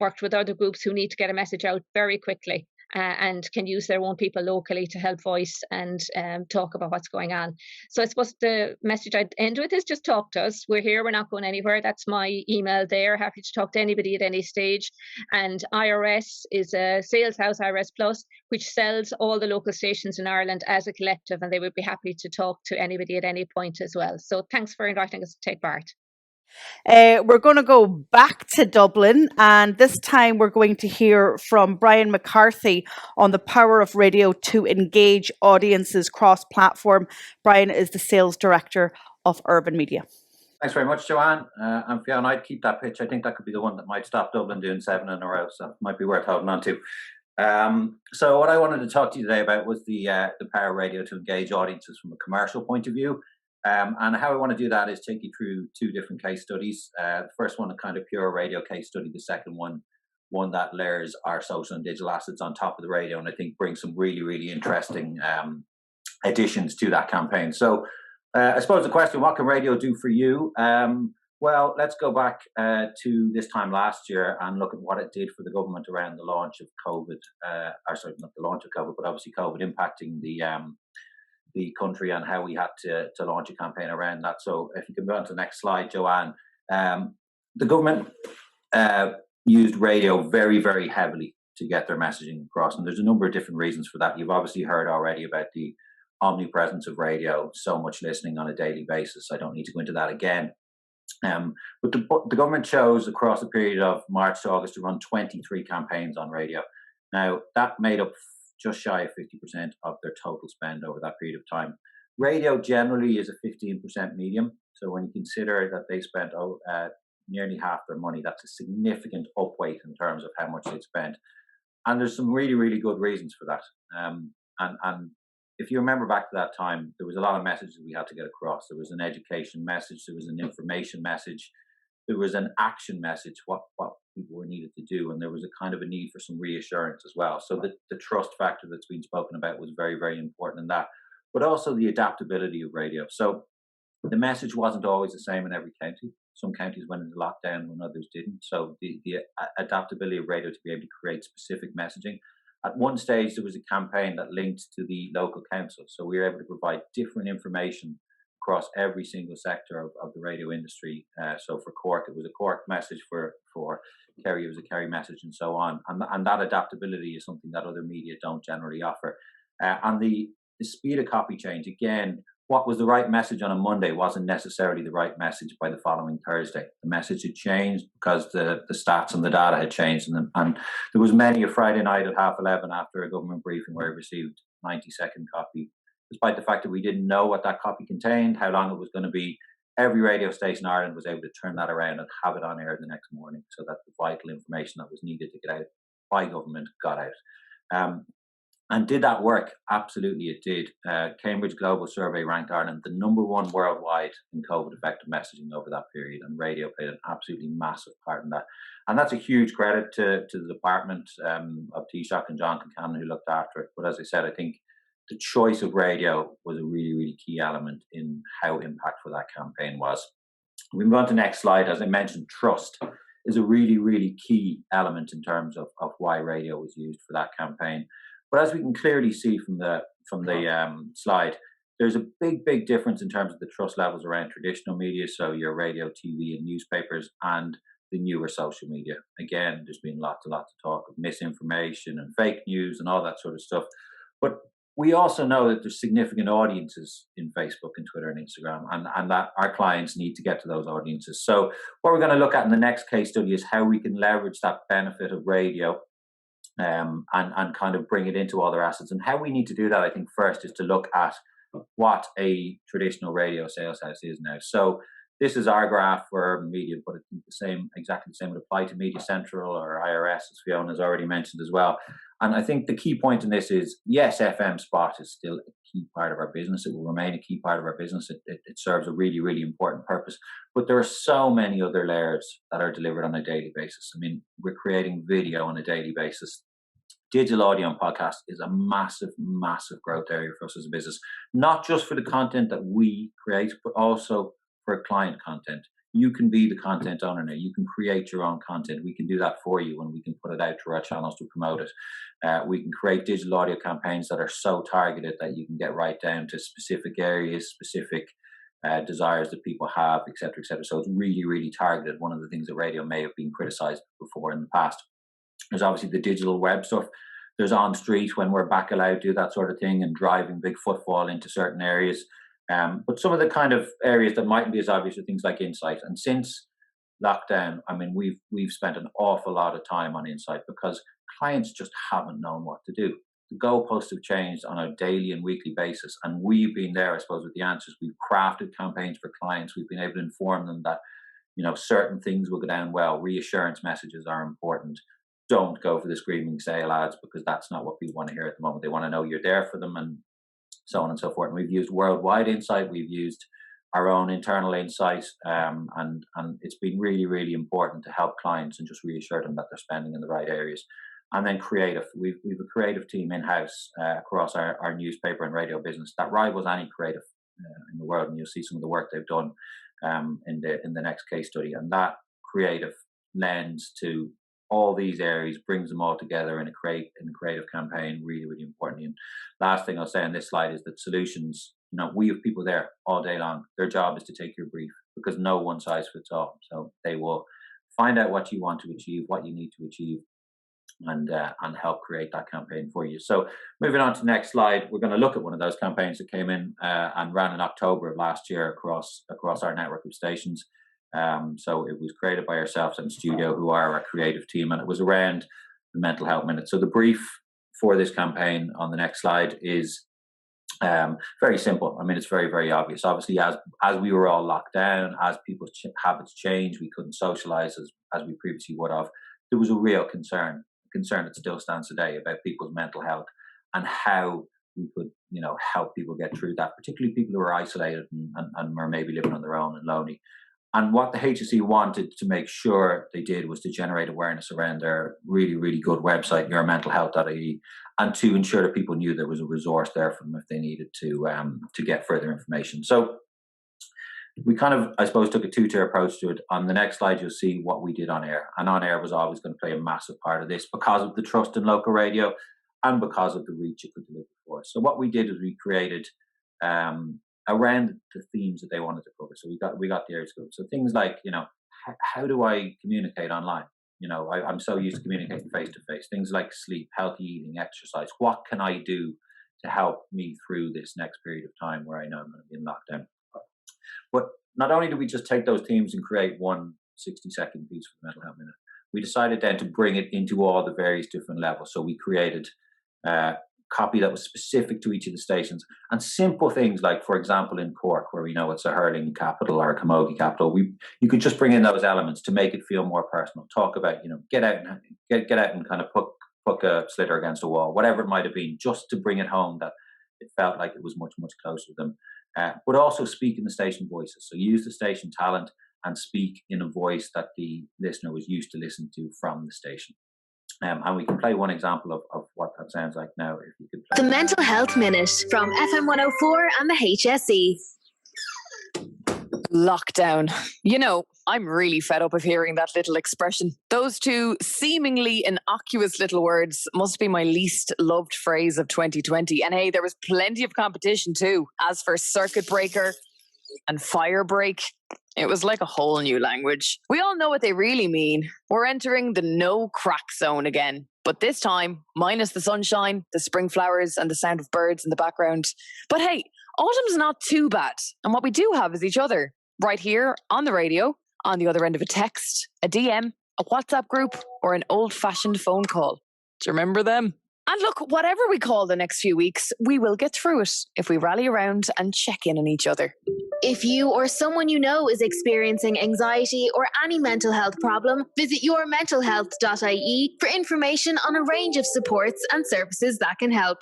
worked with other groups who need to get a message out very quickly. And can use their own people locally to help voice and talk about what's going on. So I suppose the message I'd end with is just talk to us. We're here, we're not going anywhere. That's my email there. Happy to talk to anybody at any stage. And IRS is a sales house, IRS Plus, which sells all the local stations in Ireland as a collective, and they would be happy to talk to anybody at any point as well. So thanks for inviting us to take part. We're going to go back to Dublin, and this time we're going to hear from Brian McCarthy on the power of radio to engage audiences cross-platform. Brian is the sales director of Urban Media. Thanks very much, Joanne. And Fionn, I'd keep that pitch. I think that could be the one that might stop Dublin doing 7 in a row, so it might be worth holding on to. So what I wanted to talk to you today about was the power of radio to engage audiences from a commercial point of view. And how I want to do that is take you through two different case studies. The first one, a kind of pure radio case study. The second one that layers our social and digital assets on top of the radio, and I think brings some really, really interesting additions to that campaign. So I suppose the question, what can radio do for you? Well, let's go back to this time last year and look at what it did for the government around the launch of COVID. Not the launch of COVID, but obviously COVID impacting the country and how we had to launch a campaign around that. So if you can go on to the next slide, Joanne. The government used radio very, very heavily to get their messaging across. And there's a number of different reasons for that. You've obviously heard already about the omnipresence of radio, so much listening on a daily basis. I don't need to go into that again. But the government chose across the period of March to August to run 23 campaigns on radio. Now, that made up just shy of 50% of their total spend over that period of time. Radio generally is a 15% medium. So when you consider that they spent nearly half their money, that's a significant upweight in terms of how much they spent. And there's some really, really good reasons for that. And if you remember back to that time, there was a lot of messages we had to get across. There was an education message, there was an information message, there was an action message, what people were needed to do, and there was a kind of a need for some reassurance as well. So the trust factor that's been spoken about was very, very important in that, but also the adaptability of radio. So the message wasn't always the same in every county. Some counties went into lockdown when others didn't. So the adaptability of radio to be able to create specific messaging. At one stage, there was a campaign that linked to the local council. So we were able to provide different information across every single sector of the radio industry. So for Cork, it was a Cork message. For Kerry, it was a Kerry message, and so on. And that adaptability is something that other media don't generally offer. And the speed of copy change, again, what was the right message on a Monday wasn't necessarily the right message by the following Thursday. The message had changed because the stats and the data had changed. And there was many a Friday night at 11:30 after a government briefing where I received 90-second copy, despite the fact that we didn't know what that copy contained, how long it was going to be. Every radio station in Ireland was able to turn that around and have it on air the next morning so that the vital information that was needed to get out by government got out. And did that work? Absolutely it did. Cambridge Global Survey ranked Ireland the #1 worldwide in COVID effective messaging over that period, and radio played an absolutely massive part in that. And that's a huge credit to the department of Taoiseach and John Concannon who looked after it. But as I said, I think the choice of radio was a really, really key element in how impactful that campaign was. We move on to the next slide. As I mentioned, trust is a really, really key element in terms of why radio was used for that campaign. But as we can clearly see from the slide, there's a big, big difference in terms of the trust levels around traditional media, so your radio, TV, and newspapers, and the newer social media. Again, there's been lots and lots of talk of misinformation and fake news and all that sort of stuff. But we also know that there's significant audiences in Facebook and Twitter and Instagram, and that our clients need to get to those audiences. So what we're going to look at in the next case study is how we can leverage that benefit of radio and kind of bring it into other assets. And how we need to do that, I think, first is to look at what a traditional radio sales house is now. So this is our graph for media, but I think exactly the same would apply to Media Central or IRS, as Fiona has already mentioned as well. And I think the key point in this is, yes, FM spot is still a key part of our business. It will remain a key part of our business. It serves a really, really important purpose. But there are so many other layers that are delivered on a daily basis. I mean, we're creating video on a daily basis. Digital audio and podcast is a massive, massive growth area for us as a business, not just for the content that we create, but also for client content. You can be the content owner now. You can create your own content. We can do that for you, and we can put it out to our channels to promote it. We can create digital audio campaigns that are so targeted that you can get right down to specific areas, specific desires that people have, etc., etc. So it's really, really targeted. One of the things that radio may have been criticized before in the past. There's obviously the digital web stuff. There's on street when we're back allowed to do that sort of thing and driving big footfall into certain areas. But some of the kind of areas that mightn't be as obvious are things like Insight. And since lockdown, I mean, we've spent an awful lot of time on Insight because clients just haven't known what to do. The goalposts have changed on a daily and weekly basis, and we've been there, I suppose, with the answers. We've crafted campaigns for clients. We've been able to inform them that, certain things will go down well. Reassurance messages are important. don't go for the screaming sale ads, because that's not what people want to hear at the moment. They want to know you're there for them, and so on and so forth. And we've used worldwide insight, we've used our own internal insight, and it's been really, really important to help clients and just reassure them that they're spending in the right areas. And then creative. We've a creative team in-house across our newspaper and radio business that rivals any creative in the world, and you'll see some of the work they've done in the next case study. And that creative lens to all these areas brings them all together in a creative campaign, really, really important. And last thing I'll say on this slide is that solutions, we have people there all day long. Their job is to take your brief, because no one size fits all. So they will find out what you want to achieve, what you need to achieve, and help create that campaign for you. So moving on to the next slide, we're going to look at one of those campaigns that came in and ran in October of last year across our network of stations. So it was created by ourselves and Studio, who are our creative team, and it was around the Mental Health Minute. So the brief for this campaign on the next slide is very simple. I mean, it's very, very obvious. Obviously, as we were all locked down, as people's habits changed, we couldn't socialize as we previously would have. There was a real concern that still stands today about people's mental health and how we could, help people get through that, particularly people who are isolated and are maybe living on their own and lonely. And what the HSE wanted to make sure they did was to generate awareness around their really, really good website, yourmentalhealth.ie, and to ensure that people knew there was a resource there for them if they needed to get further information. So we kind of, I suppose, took a two-tier approach to it. On the next slide, you'll see what we did on air. And on air was always going to play a massive part of this because of the trust in local radio and because of the reach it could deliver for us. So what we did is we created around the themes that they wanted to cover. So we got the areas covered. So things like, how do I communicate online? I'm so used to communicating face to face. Things like sleep, healthy eating, exercise. What can I do to help me through this next period of time where I know I'm going to be in lockdown? But not only did we just take those themes and create one 60-second piece for the Mental Health Minute, we decided then to bring it into all the various different levels. So we created copy that was specific to each of the stations, and simple things like, for example, in Cork, where we know it's a hurling capital or a camogie capital, you could just bring in those elements to make it feel more personal. Talk about, get out and kind of puck a slitter against a wall, whatever it might have been, just to bring it home that it felt like it was much, much closer to them. But also speak in the station voices. So use the station talent and speak in a voice that the listener was used to listen to from the station. And we can play one example of what that sounds like now. If you could play the Mental Health Minute from FM 104 and the HSE. Lockdown. I'm really fed up of hearing that little expression. Those two seemingly innocuous little words must be my least loved phrase of 2020. And hey, there was plenty of competition too. As for circuit breaker and fire break, it was like a whole new language. We all know what they really mean. We're entering the no crack zone again. But this time, minus the sunshine, the spring flowers, and the sound of birds in the background. But hey, autumn's not too bad. And what we do have is each other, right here on the radio, on the other end of a text, a DM, a WhatsApp group, or an old-fashioned phone call. Do you remember them? And look, whatever we call the next few weeks, we will get through it if we rally around and check in on each other. If you or someone you know is experiencing anxiety or any mental health problem, visit yourmentalhealth.ie for information on a range of supports and services that can help.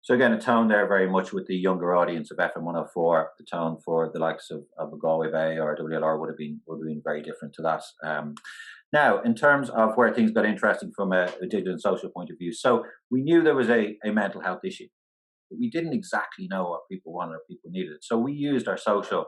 So again, a tone there very much with the younger audience of FM 104. The tone for the likes of a Galway Bay or WLR would have been very different to that. Now, in terms of where things got interesting from a digital and social point of view, so we knew there was a mental health issue, but we didn't exactly know what people wanted or people needed. So we used our social,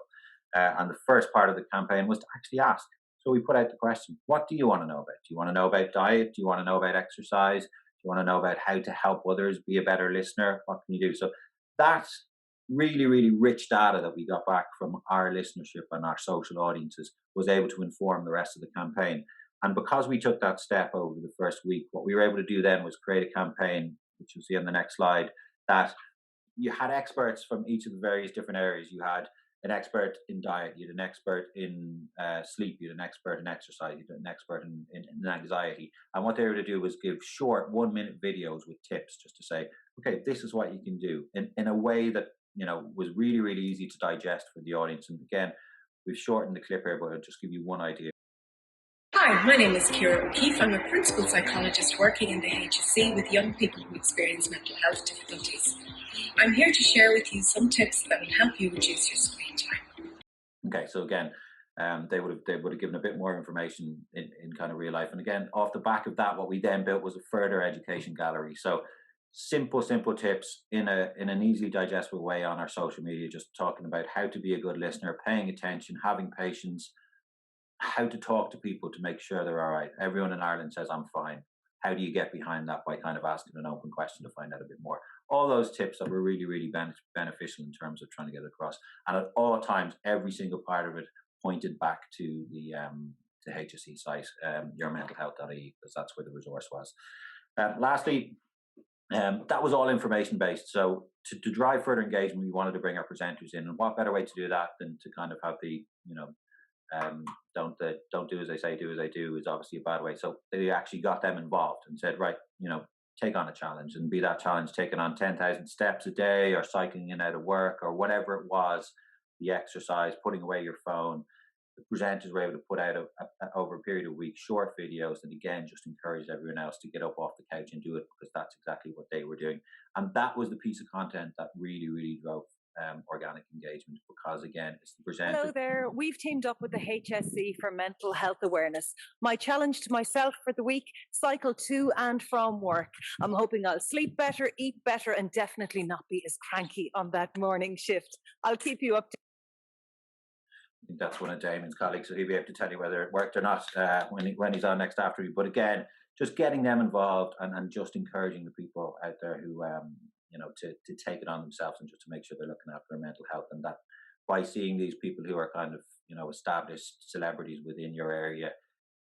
and the first part of the campaign was to actually ask. So we put out the question, what do you want to know about? Do you want to know about diet? Do you want to know about exercise? Do you want to know about how to help others be a better listener? What can you do? So that's really, really rich data that we got back from our listenership and our social audiences was able to inform the rest of the campaign. And because we took that step over the first week, what we were able to do then was create a campaign, which you'll see on the next slide, that you had experts from each of the various different areas. You had an expert in diet, you had an expert in sleep, you had an expert in exercise, you had an expert in anxiety. And what they were to do was give short 1-minute videos with tips just to say, okay, this is what you can do in a way that, was really, really easy to digest for the audience. And again, we've shortened the clip here, but I'll just give you one idea. Hi, Hi, my name is Ciara O'Keefe. I'm a principal psychologist working in the HSC with young people who experience mental health difficulties. I'm here to share with you some tips that will help you reduce your screen time. Okay, so again, they would have given a bit more information in kind of real life. And again, off the back of that, what we then built was a further education gallery. So simple tips in an easily digestible way on our social media, just talking about how to be a good listener, paying attention, having patience, how to talk to people to make sure they're all right. Everyone in Ireland says, I'm fine. How do you get behind that? By kind of asking an open question to find out a bit more. All those tips that were really, really beneficial in terms of trying to get it across. And at all times, every single part of it pointed back to the HSE site, yourmentalhealth.ie, because that's where the resource was. Lastly, that was all information based. So to drive further engagement, we wanted to bring our presenters in. And what better way to do that than to kind of have the, don't do as they say, do as they do is obviously a bad way. So they actually got them involved and said, right, take on a challenge, and be that challenge taking on 10,000 steps a day or cycling in out of work or whatever it was, the exercise, putting away your phone. The presenters were able to put out over a period of weeks short videos that again just encouraged everyone else to get up off the couch and do it, because that's exactly what they were doing. And that was the piece of content that really, really drove organic engagement, because again, it's the presenter. Hello there. We've teamed up with the HSC for mental health awareness. My challenge to myself for the week: cycle to and from work. I'm hoping I'll sleep better, eat better, and definitely not be as cranky on that morning shift. I'll keep you up to. I think that's one of Damien's colleagues, so he'll be able to tell you whether it worked or not when he's on next after you. But again, just getting them involved and just encouraging the people out there who to take it on themselves and just to make sure they're looking after their mental health, and that by seeing these people who are kind of established celebrities within your area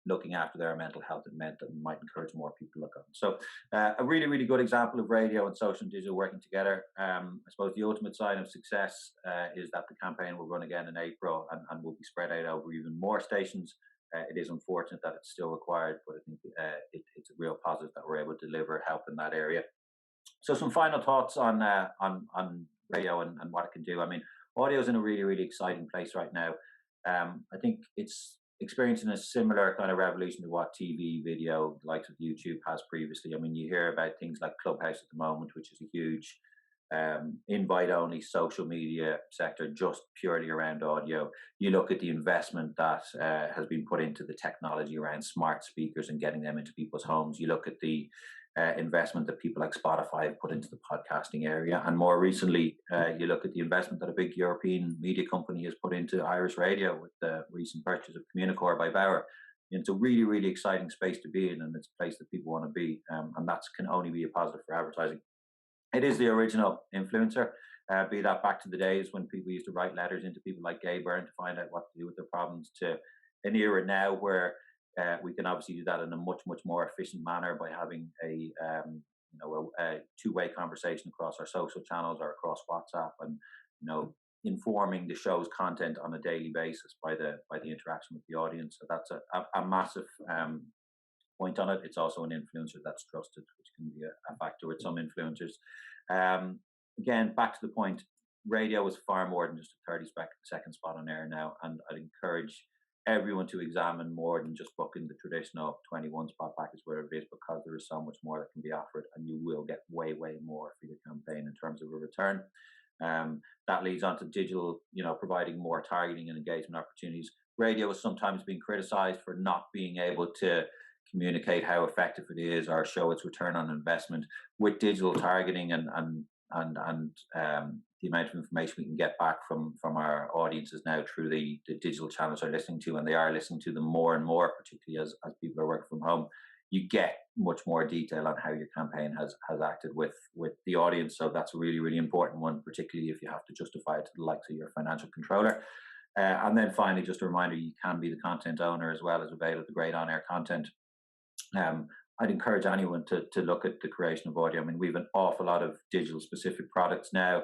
looking after their mental health, it meant that it might encourage more people to look on. So a really, really good example of radio and social and digital working together. I suppose the ultimate sign of success is that the campaign will run again in April and will be spread out over even more stations. It is unfortunate that it's still required, but I think it's a real positive that we're able to deliver help in that area. So some final thoughts on radio and what it can do. I mean, audio is in a really, really exciting place right now. I think it's experiencing a similar kind of revolution to what TV, video, like of YouTube has previously. I mean, you hear about things like Clubhouse at the moment, which is a huge invite-only social media sector just purely around audio. You look at the investment that has been put into the technology around smart speakers and getting them into people's homes. You look at the investment that people like Spotify have put into the podcasting area. And more recently, you look at the investment that a big European media company has put into Irish radio with the recent purchase of Communicore by Bauer. It's a really, really exciting space to be in, and it's a place that people want to be. And that can only be a positive for advertising. It is the original influencer, be that back to the days when people used to write letters into people like Gay Byrne to find out what to do with their problems, to an era now where we can obviously do that in a much, much more efficient manner by having a two-way conversation across our social channels or across WhatsApp, and informing the show's content on a daily basis by the interaction with the audience. So that's a massive point on it. It's also an influencer that's trusted, which can be a factor with some influencers. Again, back to the point, radio is far more than just a 30-second spot on air now, and I'd encourage everyone to examine more than just booking the traditional 21 spot package, where it is, because there is so much more that can be offered, and you will get way, way more for your campaign in terms of a return. That leads on to digital, providing more targeting and engagement opportunities. Radio is sometimes being criticized for not being able to communicate how effective it is or show its return on investment. With digital targeting and the amount of information we can get back from our audiences now through the digital channels they're listening to, and they are listening to them more and more, particularly as people are working from home, you get much more detail on how your campaign has acted with the audience. So that's a really, really important one, particularly if you have to justify it to the likes of your financial controller. And then finally, just a reminder, you can be the content owner as well as avail of the great on-air content. I'd encourage anyone to look at the creation of audio. I mean, we have an awful lot of digital specific products now.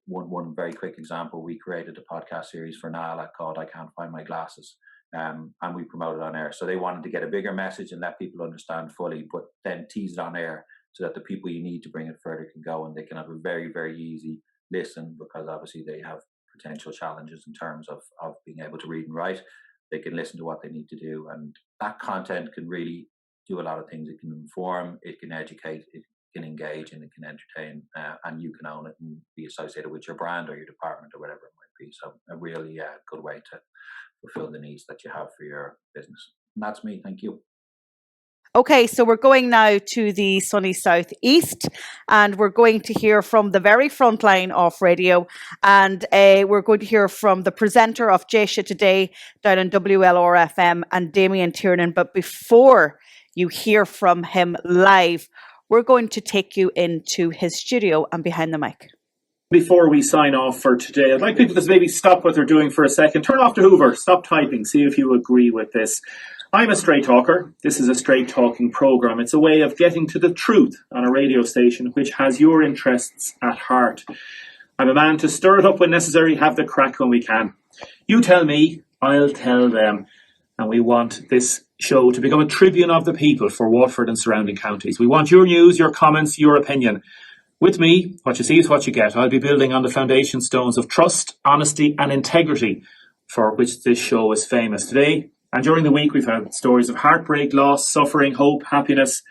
One very quick example, we created a podcast series for Nala called I Can't Find My Glasses. And we promoted on air. So they wanted to get a bigger message and let people understand fully, but then tease it on air so that the people you need to bring it further can go, and they can have a very, very easy listen, because obviously they have potential challenges in terms of being able to read and write. they can listen to what they need to do. And that content can really do a lot of things. It can inform, it can educate, it can engage, and it can entertain, and you can own it and be associated with your brand or your department or whatever it might be. So a really good way to fulfill the needs that you have for your business. And that's me. Thank you. Okay, so we're going now to the sunny southeast, and we're going to hear from the very front line of radio, and we're going to hear from the presenter of Jaysha Today down in WLR-FM, and Damien Tiernan. But before you hear from him live, we're going to take you into his studio and behind the mic. Before we sign off for today, I'd like people to maybe stop what they're doing for a second. Turn off the Hoover, stop typing, see if you agree with this. I'm a straight talker. This is a straight talking programme. It's a way of getting to the truth on a radio station which has your interests at heart. I'm a man to stir it up when necessary, have the crack when we can. You tell me, I'll tell them. And we want this show to become a tribune of the people for Waterford and surrounding counties. We want your news, your comments, your opinion. With me, what you see is what you get. I'll be building on the foundation stones of trust, honesty and integrity for which this show is famous. Today and during the week, we've had stories of heartbreak, loss, suffering, hope, happiness,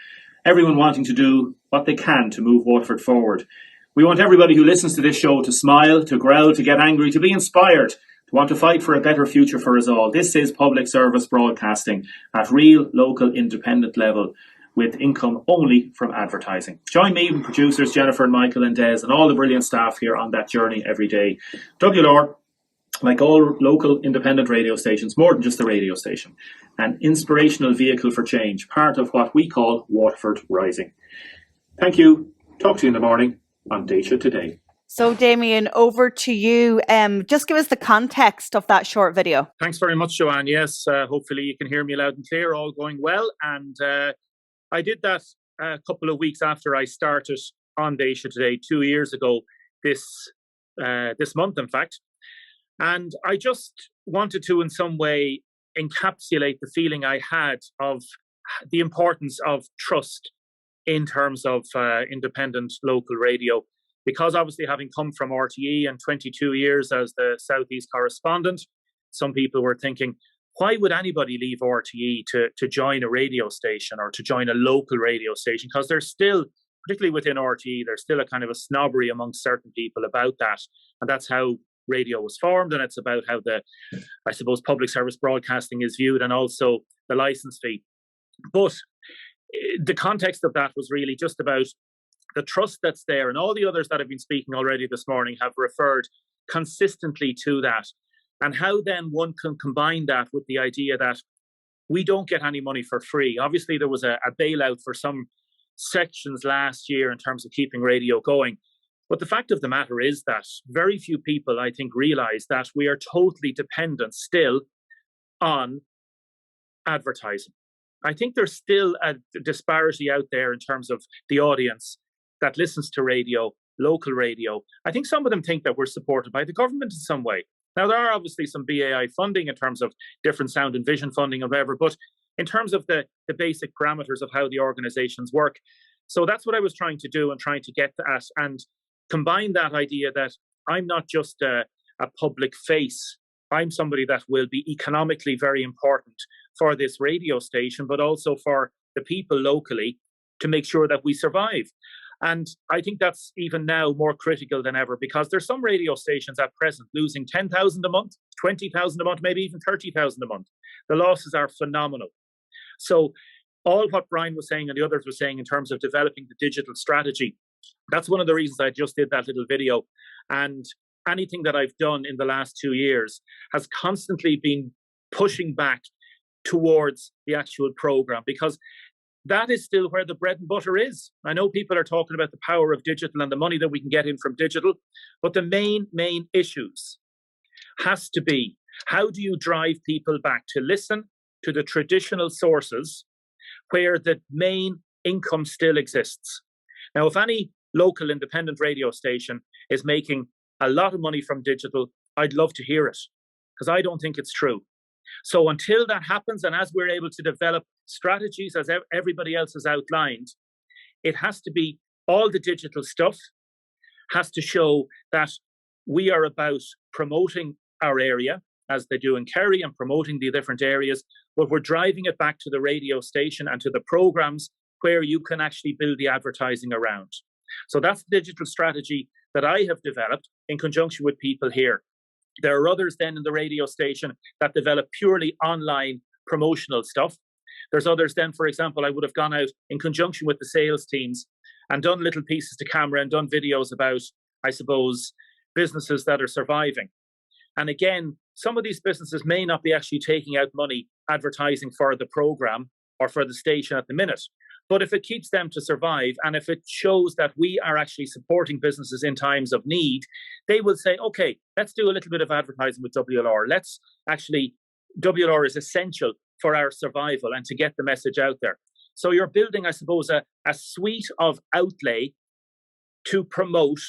everyone wanting to do what they can to move Waterford forward. We want everybody who listens to this show to smile, to growl, to get angry, to be inspired, to want to fight for a better future for us all. This is public service broadcasting at real, local, independent level, with income only from advertising. Join me and producers Jennifer and Michael and Des and all the brilliant staff here on that journey every day. WLR, like all local independent radio stations, more than just a radio station, an inspirational vehicle for change, part of what we call Waterford Rising. Thank you. Talk to you in the morning on Jaysha Today. So Damien, over to you. Just give us the context of that short video. Thanks very much, Joanne. Yes, hopefully you can hear me loud and clear, all going well. And I did that a couple of weeks after I started on Jaysha Today 2 years ago, this month, in fact. And I just wanted to, in some way, encapsulate the feeling I had of the importance of trust in terms of independent local radio. Because obviously, having come from RTE and 22 years as the Southeast correspondent, some people were thinking, why would anybody leave RTE to join a radio station or to join a local radio station? Because there's still, particularly within RTE, there's still a kind of a snobbery among certain people about that. And that's how radio was formed, and it's about how I suppose, public service broadcasting is viewed, and also the licence fee. But the context of that was really just about the trust that's there, and all the others that have been speaking already this morning have referred consistently to that, and how then one can combine that with the idea that we don't get any money for free. Obviously, there was a bailout for some sections last year in terms of keeping radio going. But the fact of the matter is that very few people, I think, realise that we are totally dependent still on advertising. I think there's still a disparity out there in terms of the audience that listens to radio, local radio. I think some of them think that we're supported by the government in some way. Now, there are obviously some BAI funding in terms of different sound and vision funding or whatever, but in terms of the basic parameters of how the organisations work. So that's what I was trying to do and trying to get at, and combine that idea that I'm not just a public face. I'm somebody that will be economically very important for this radio station, but also for the people locally to make sure that we survive. And I think that's even now more critical than ever, because there's some radio stations at present losing 10,000 a month, 20,000 a month, maybe even 30,000 a month. The losses are phenomenal. So all what Brian was saying and the others were saying in terms of developing the digital strategy, that's one of the reasons I just did that little video. And anything that I've done in the last 2 years has constantly been pushing back towards the actual program, because that is still where the bread and butter is. I know people are talking about the power of digital and the money that we can get in from digital, but the main issues has to be, how do you drive people back to listen to the traditional sources where the main income still exists? Now, if any local independent radio station is making a lot of money from digital, I'd love to hear it, because I don't think it's true. So until that happens, and as we're able to develop strategies as everybody else has outlined, it has to be all the digital stuff has to show that we are about promoting our area as they do in Kerry and promoting the different areas, but we're driving it back to the radio station and to the programs where you can actually build the advertising around. So that's the digital strategy that I have developed in conjunction with people here. There are others then in the radio station that develop purely online promotional stuff. There's others then, for example, I would have gone out in conjunction with the sales teams and done little pieces to camera and done videos about, I suppose, businesses that are surviving. And again, some of these businesses may not be actually taking out money advertising for the program or for the station at the minute. But if it keeps them to survive, and if it shows that we are actually supporting businesses in times of need, they will say, okay, let's do a little bit of advertising with WLR. WLR is essential for our survival and to get the message out there. So you're building, I suppose, a suite of outlay to promote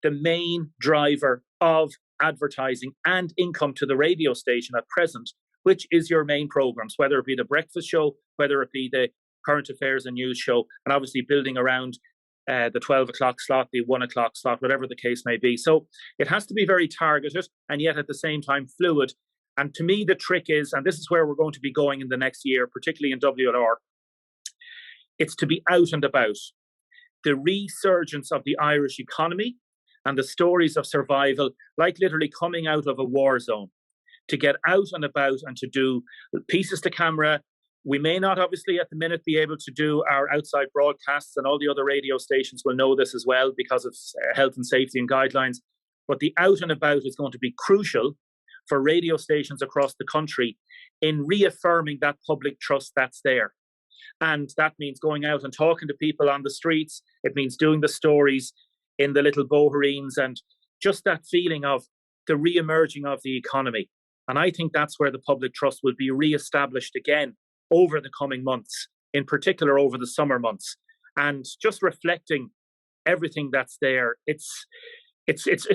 the main driver of advertising and income to the radio station at present, which is your main programs, whether it be the breakfast show, whether it be the current affairs and news show, and obviously building around the 12 o'clock slot, the 1 o'clock slot, whatever the case may be. So it has to be very targeted and yet at the same time fluid. And to me, the trick is, and this is where we're going to be going in the next year, particularly in WLR, it's to be out and about. The resurgence of the Irish economy and the stories of survival, like literally coming out of a war zone, to get out and about and to do pieces to camera. We may not obviously at the minute be able to do our outside broadcasts, and all the other radio stations will know this as well because of health and safety and guidelines. But the out and about is going to be crucial for radio stations across the country in reaffirming that public trust that's there. And that means going out and talking to people on the streets. It means doing the stories in the little bohereens and just that feeling of the re-emerging of the economy. And I think that's where the public trust will be re-established again over the coming months, in particular over the summer months. And just reflecting everything that's there, it's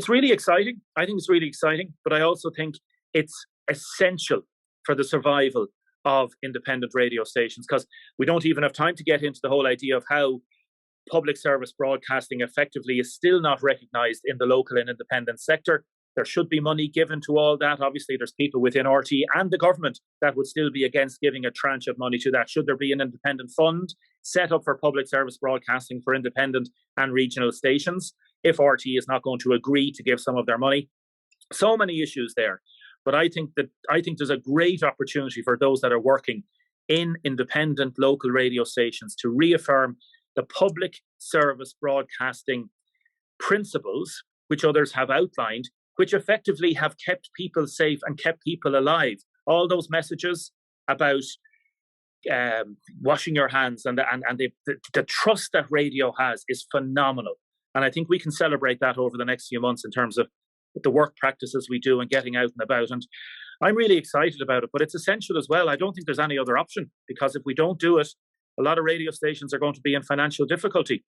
really exciting. I think it's really exciting, but I also think it's essential for the survival of independent radio stations, because we don't even have time to get into the whole idea of how public service broadcasting effectively is still not recognised in the local and independent sector. There should be money given to all that. Obviously, there's people within RT and the government that would still be against giving a tranche of money to that. Should there be an independent fund set up for public service broadcasting for independent and regional stations, if RT is not going to agree to give some of their money? So many issues there. But I think there's a great opportunity for those that are working in independent local radio stations to reaffirm the public service broadcasting principles, which others have outlined, which effectively have kept people safe and kept people alive. All those messages about washing your hands and the trust that radio has is phenomenal. And I think we can celebrate that over the next few months in terms of the work practices we do and getting out and about. And I'm really excited about it, but it's essential as well. I don't think there's any other option, because if we don't do it, a lot of radio stations are going to be in financial difficulty.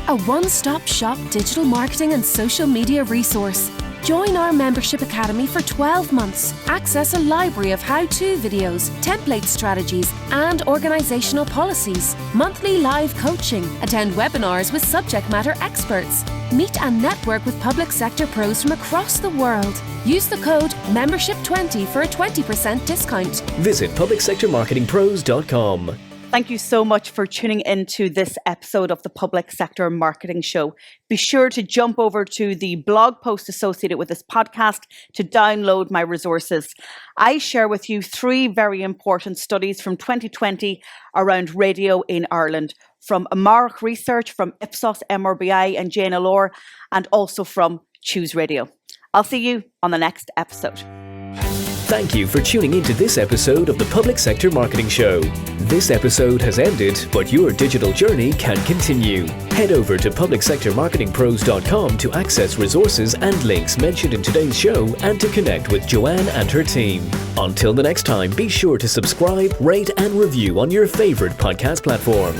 A one-stop shop digital marketing and social media resource. Join our membership academy for 12 months. Access a library of how-to videos, template strategies, and organizational policies. Monthly live coaching. Attend webinars with subject matter experts. Meet and network with public sector pros from across the world. Use the code MEMBERSHIP20 for a 20% discount. Visit publicsectormarketingpros.com. Thank you so much for tuning into this episode of the Public Sector Marketing Show. Be sure to jump over to the blog post associated with this podcast to download my resources. I share with you 3 very important studies from 2020 around radio in Ireland, from Amaric Research, from Ipsos, MRBI and JNLR, and also from Choose Radio. I'll see you on the next episode. Thank you for tuning into this episode of the Public Sector Marketing Show. This episode has ended, but your digital journey can continue. Head over to publicsectormarketingpros.com to access resources and links mentioned in today's show and to connect with Joanne and her team. Until the next time, be sure to subscribe, rate and review on your favorite podcast platform.